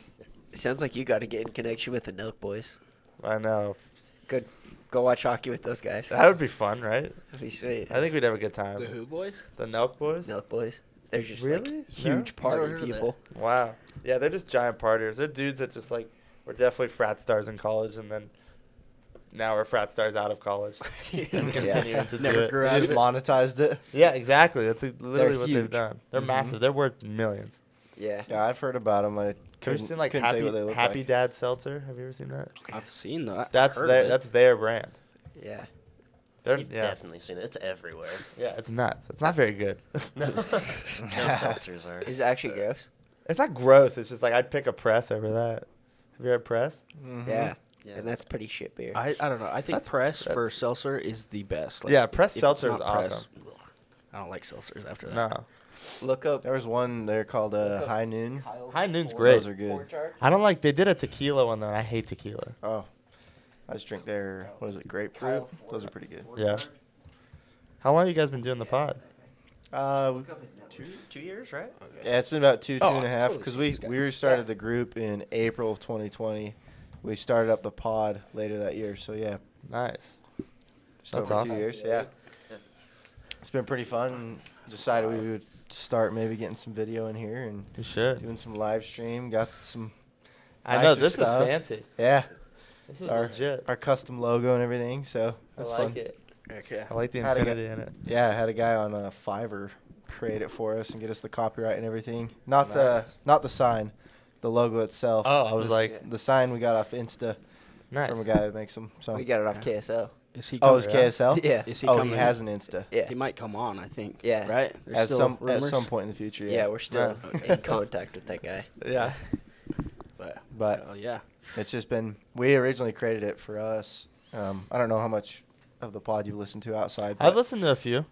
It sounds like you got to get in connection with the Nelk boys. I know. Good. Go watch hockey with those guys. That would be fun, right? That'd be sweet. I think we'd have a good time. The Who Boys? The Nelk Boys? Nelk boys. They're just Really? like huge No? Never party heard of that. people. Wow. Yeah, they're just giant partiers. They're dudes that just like were definitely frat stars in college, and then now we're frat stars out of college and continuing to do Never it. grew You out just of it. monetized it. Yeah, exactly. That's literally what they've huge. done. They're Mhm. massive. They're worth millions. Yeah. Yeah, I've heard about them. I Have you couldn't, seen like couldn't tell you what they look Happy like. Dad Seltzer? Have you ever seen that? I've seen that. That's heard their of it. that's their brand. Yeah. They're, You've yeah, definitely seen it. It's everywhere. yeah, it's nuts. It's not very good. No, no seltzers are. Is it actually gross? It's not gross. It's just like I'd pick a press over that. Have you had press? Mhm. Yeah. Yeah, And that's pretty shit beer. I don't know. I think That's- press for seltzer is the best. Yeah, press if it's seltzer is not press, awesome. ugh, I don't like seltzers after that. No. Look up. There was one there called up High Noon. High Noon's great. Those are good. I don't like. They did a tequila one though. And I hate tequila. Oh, I just drink their, what is it, grapefruit? Those are pretty good. Yeah. How long have you guys been doing the pod? two years, right? Yeah, it's been about two Oh, and a half, totally because seen we this guy. we started the group in April of 2020. We started up the pod later that year, so yeah, Nice. just That's over awesome. 2 years. Yeah, it's been pretty fun. Decided we would start maybe getting some video in here and You should. doing some live stream. Got some, I know nicer this stuff. is fancy. yeah, This is our legit. our custom logo and everything. So that's I like fun. it. Okay. I like the How'd it go? infinity in it. Yeah, I had a guy on Fiverr create it for us and get us the copyright and everything. Not Nice. the sign, the logo itself. Oh, I was The s- like- the sign we got off Insta Nice. from a guy that makes them. So We got it off KSL. Is he? oh, it's Yeah. KSL. Yeah. Is he Oh, coming? he has an Insta. Yeah. He might come on. I think. Yeah. Right. There's At still some rumors, point in the future. Yeah, we're still Okay. in contact with that guy. Yeah. But But yeah. it's just been. We originally created it for us. I don't know how much of the pod you've listened to outside. I've but, listened to a few.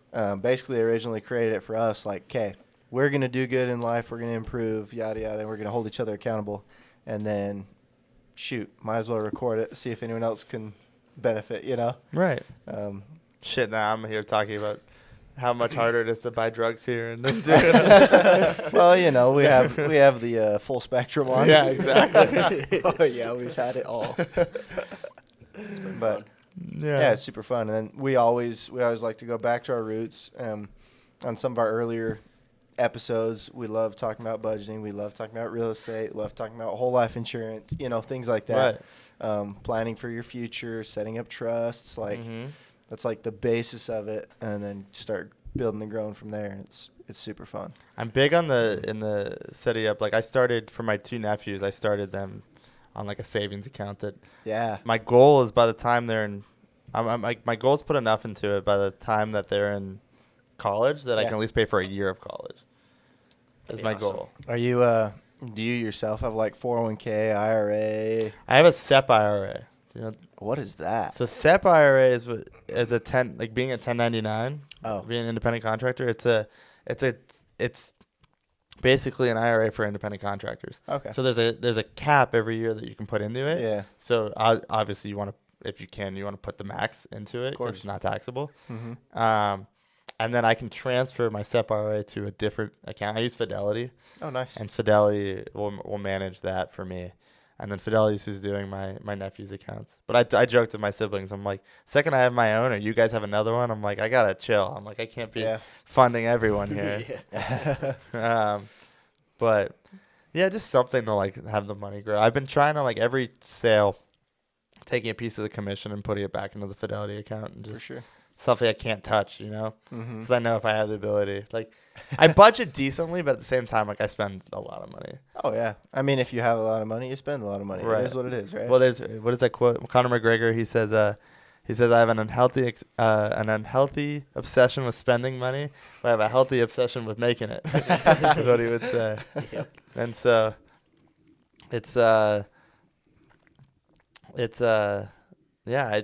basically, originally created it for us. Like, okay, we're gonna do good in life. We're gonna improve. Yada yada. And we're gonna hold each other accountable. And then, shoot, might as well record it. See if anyone else can benefit. You know. Right. Um, Shit, now I'm here talking about how much harder it is to buy drugs here and then do it. well, you know, we have the full spectrum on. Yeah, exactly. Oh yeah, we've had it all. But yeah, it's super fun. And then we always like to go back to our roots. On some of our earlier episodes, we love talking about budgeting. We love talking about real estate. Love talking about whole life insurance. You know, things like that. Planning for your future, setting up trusts. Like that's like the basis of it, and then start building and growing from there. And it's super fun. I'm big on the setting up. Like I started for my two nephews. I started them on like a savings account that Yeah. my goal is by the time they're in, I'm like my goal is put enough into it by the time that they're in college that I Yeah. can at least pay for a year of college. That's my Awesome. goal. Are you? Do you yourself have like 401k, IRA? I have a SEP IRA. You know, What is that? so SEP IRA is being a 1099. Oh. Being an independent contractor. It's basically an IRA for independent contractors. Okay. So there's a cap every year that you can put into it. Yeah. So obviously you want to, if you can, you want to put the max into it. 'Cause course. it's not taxable. Mm-hmm. And then I can transfer my SEP IRA to a different account. I use Fidelity, Oh, nice. and Fidelity will manage that for me. And then Fidelity's who's doing my nephew's accounts. But I joked to my siblings. I'm like, second I have my own, or you guys have another one. I'm like, I gotta chill. I'm like, I can't be Yeah. funding everyone here. But yeah, just something to like have the money grow. I've been trying to like every sale, taking a piece of the commission and putting it back into the Fidelity account, and For just sure. something I can't touch, you know, Mm-hmm. because I know if I have the ability, like I budget decently, but at the same time, like I spend a lot of money. Oh yeah. I mean, if you have a lot of money, you spend a lot of money. Right. It is what it is, right? Well, there's what is that quote? Conor McGregor. He says I have an unhealthy obsession with spending money, but I have a healthy obsession with making it. Is what he would say. Yep. And so yeah,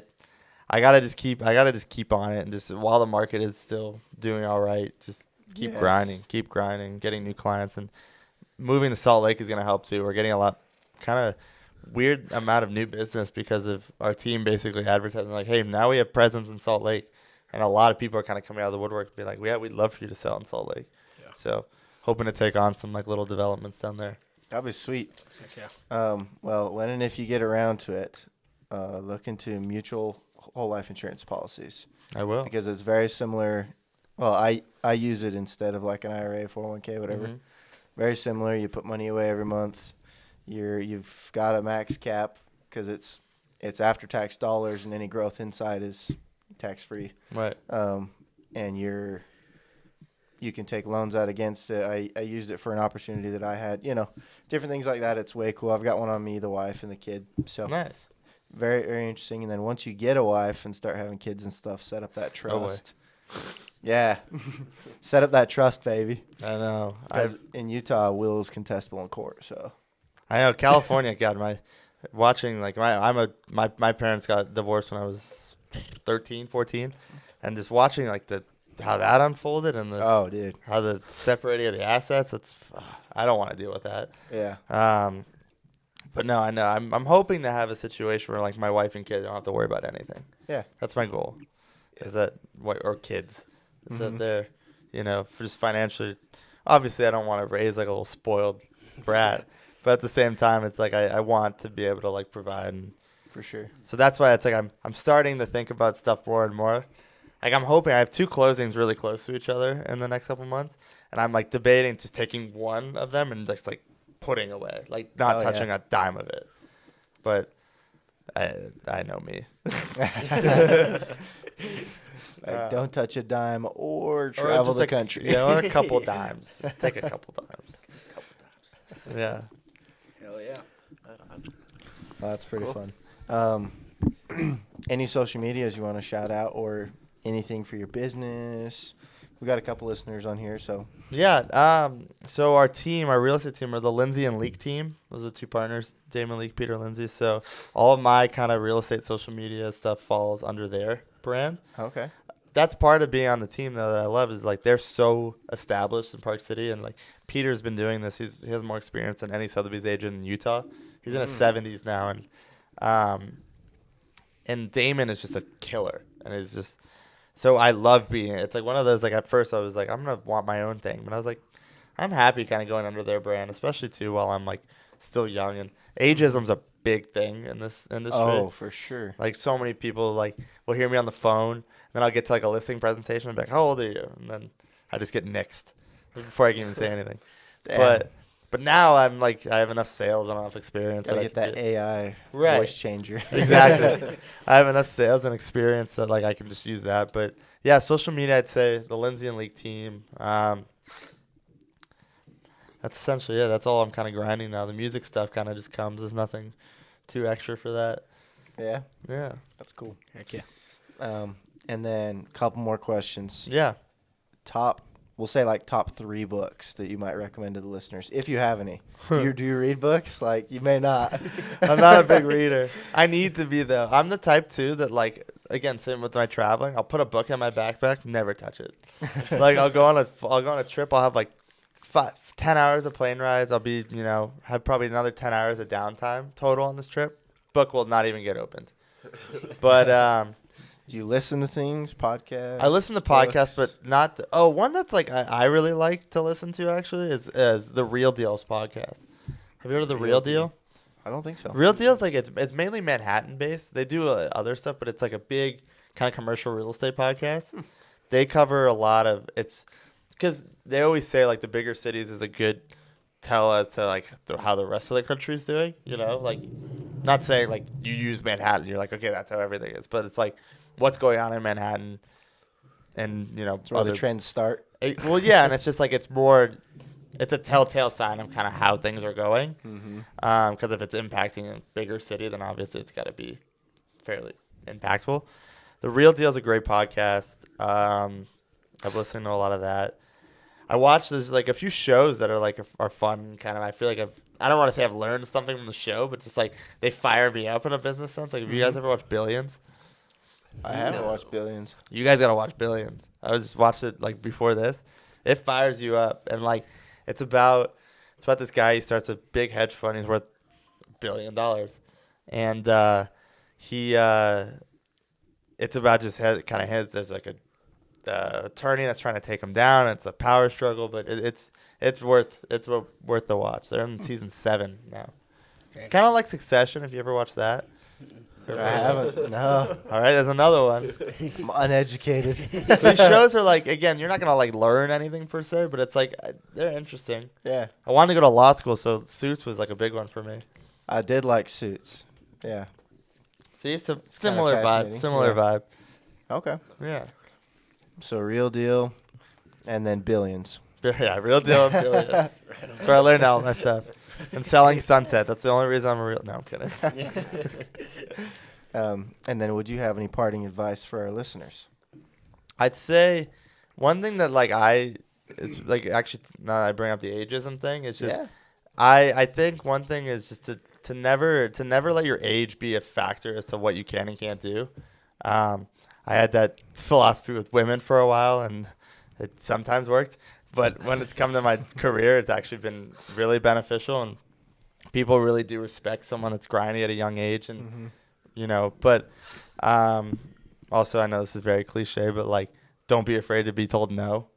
I gotta just keep on it, and just while the market is still doing all right, just keep Yes. grinding, getting new clients, and moving to Salt Lake is gonna help too. We're getting a lot, kind of weird amount of new business because of our team basically advertising like, hey, now we have presence in Salt Lake, and a lot of people are kind of coming out of the woodwork and be like, yeah, we'd love for you to sell in Salt Lake. Yeah. So hoping to take on some like little developments down there. That'd be sweet. Yeah. Well, when and if you get around to it, look into mutual whole life insurance policies I will. because it's very similar. Well, I use it instead of like an IRA, 401k, whatever. Mhm. Very similar. You put money away every month. You've got a max cap because it's after tax dollars, and any growth inside is tax free. Right. And you can take loans out against it. I used it for an opportunity that I had, different things like that. It's way cool. I've got one on me, the wife, and the kid. So Nice. very, very interesting. And then once you get a wife and start having kids and stuff, set up that trust. Yeah. Set up that trust, baby. I know. Because in Utah, will is contestable in court. So I know California. God, my parents got divorced when I was 13, 14, and just watching like how that unfolded and dude, how the separating of the assets. I don't want to deal with that. Yeah. But no, I know. I'm hoping to have a situation where like my wife and kid don't have to worry about anything. Yeah. That's my goal. Is that or kids? Is that they're, for just financially. Obviously, I don't want to raise like a little spoiled brat, but at the same time, it's like I want to be able to like provide. For sure. So that's why it's like I'm starting to think about stuff more and more. Like I'm hoping I have 2 closings really close to each other in the next couple months, and I'm like debating just taking one of them and just like putting away, like not touching a dime of it. But I know me. Don't touch a dime or travel the country. Yeah, or a couple dimes. Just take a couple dimes. Yeah. Hell yeah. Oh, that's pretty fun. Any social medias you want to shout out or anything for your business? We got a couple listeners on here, so. Yeah. So our real estate team, are the Lindsay and Leek team. Those are 2 partners, Damon Leek, Peter Lindsay. So all of my kind of real estate social media stuff falls under their brand. Okay. That's part of being on the team though that I love is like they're so established in Park City, and like Peter's been doing this. He has more experience than any Sotheby's agent in Utah. He's in his 70s now, and Damon is just a killer, and it's just so I love being. It's like one of those like at first I was like I'm gonna want my own thing, but I was like I'm happy kind of going under their brand, especially too while I'm like still young, and ageism's a big thing in this industry. Oh, for sure. Like so many people like will hear me on the phone. Then I'll get to like a listing presentation and be like, how old are you? And then I just get nixed before I can even say anything. Damn. But now I'm like, I have enough sales and enough experience. Gotta that get that AI voice changer. Exactly. I have enough sales and experience that like I can just use that. But yeah, social media, I'd say the Lindsay and Leek team. That's essentially it. That's all I'm kind of grinding now. The music stuff kind of just comes. There's nothing too extra for that. Yeah. Yeah. That's cool. Heck yeah. And then a couple more questions. Yeah. We'll say like top 3 books that you might recommend to the listeners, if you have any. Do you read books? Like, you may not. I'm not a big reader. I need to be, though. I'm the type, too, that, like, again, same with my traveling. I'll put a book in my backpack, never touch it. Like, I'll go on a trip. I'll have, like, 10 hours of plane rides. I'll be, have probably another 10 hours of downtime total on this trip. Book will not even get opened. But, do you listen to things, podcasts? I listen to podcasts, but not one that's like I really like to listen to actually is the Real Deals podcast. Have you heard of the Real Deal? I don't think so. Real Deal's like it's mainly Manhattan based. They do other stuff, but it's like a big kind of commercial real estate podcast. They cover a lot of it's because they always say like the bigger cities is a good tell as to like how the rest of the country is doing. Like not saying like you use Manhattan, you're like okay that's how everything is, but it's like what's going on in Manhattan, and it's where the trends start. Well, yeah, and it's just like it's a telltale sign of kind of how things are going. Because if it's impacting a bigger city, then obviously it's got to be fairly impactful. The Real Deal is a great podcast. I've listened to a lot of that. I watched there's like a few shows that are like are fun. Kind of, I feel like I don't want to say I've learned something from the show, but just like they fire me up in a business sense. Like, have you guys ever watched Billions? I haven't watched Billions. You guys gotta watch Billions. I was just watched it like before this. It fires you up, and like it's about this guy. He starts a big hedge fund. He's worth $1 billion, and it's about just there's like a attorney that's trying to take him down. It's a power struggle, but it's worth the watch. They're in season 7 now. Okay. Kind of like Succession. If you ever watched that. I haven't. No. All right, there's another one. I'm uneducated. These shows are like, again, you're not gonna like learn anything per se, but it's like they're interesting. Yeah. I wanted to go to law school, so Suits was like a big one for me. I did like Suits. Yeah. See, it's a similar vibe. Similar vibe. Okay. Yeah. So Real Deal. And then billions. Yeah, real deal billions. That's where I learned all my stuff. And selling Sunset. That's the only reason I'm a real. No, I'm kidding. And then would you have any parting advice for our listeners? I'd say one thing that actually now that I bring up the ageism thing, it's just I think one thing is just to never let your age be a factor as to what you can and can't do. I had that philosophy with women for a while, and it sometimes worked. But when it's come to my career, it's actually been really beneficial, and people really do respect someone that's grinding at a young age, and But also, I know this is very cliche, but like, don't be afraid to be told no.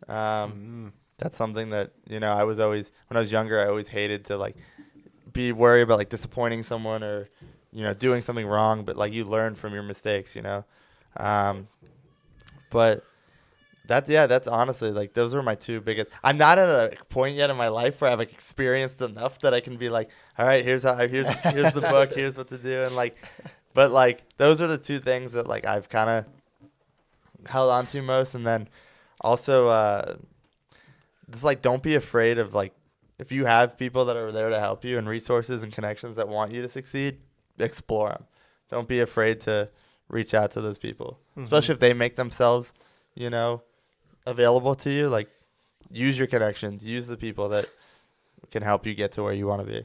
That's something that I was always, when I was younger, I always hated to like be worried about like disappointing someone or doing something wrong. But like, you learn from your mistakes, But that's honestly like, those were my two biggest. I'm not at a point yet in my life where I've experienced enough that I can be like, all right, here's the book, here's what to do, and like, but like, those are the two things that like I've kind of held on to most. And then also just like, don't be afraid of like, if you have people that are there to help you and resources and connections that want you to succeed, explore them. Don't be afraid to reach out to those people, especially if they make themselves available to you. Like, use your connections, use the people that can help you get to where you want to be.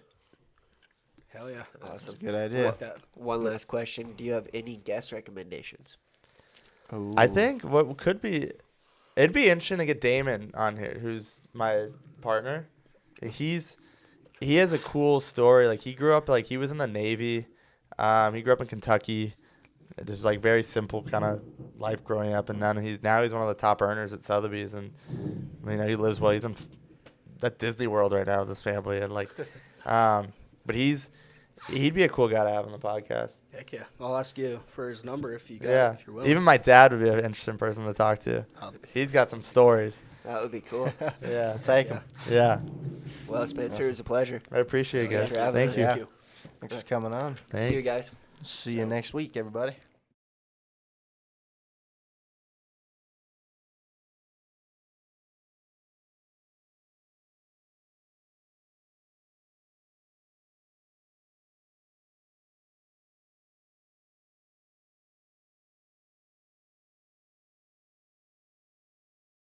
Hell yeah. Awesome. Good idea. One last question. Do you have any guest recommendations? Ooh. I think what could be, it'd be interesting to get Damon on here, who's my partner. He has a cool story. Like, he grew up, like, he was in the Navy. He grew up in Kentucky. Just like very simple kind of life growing up, and then he's one of the top earners at Sotheby's, and he lives well. He's in at Disney World right now with his family, and like, but he'd be a cool guy to have on the podcast. Heck yeah. I'll ask you for his number if you got Yeah, it, if you're willing. even my dad would be an interesting person to talk to. He's got some stories. That would be cool. Yeah, Take him. yeah. Well, Spencer, it was a pleasure. I appreciate it, guys. Thanks for having Thank us. you. Thank you. Thanks for coming on. Thanks. See you guys. See you next week, everybody.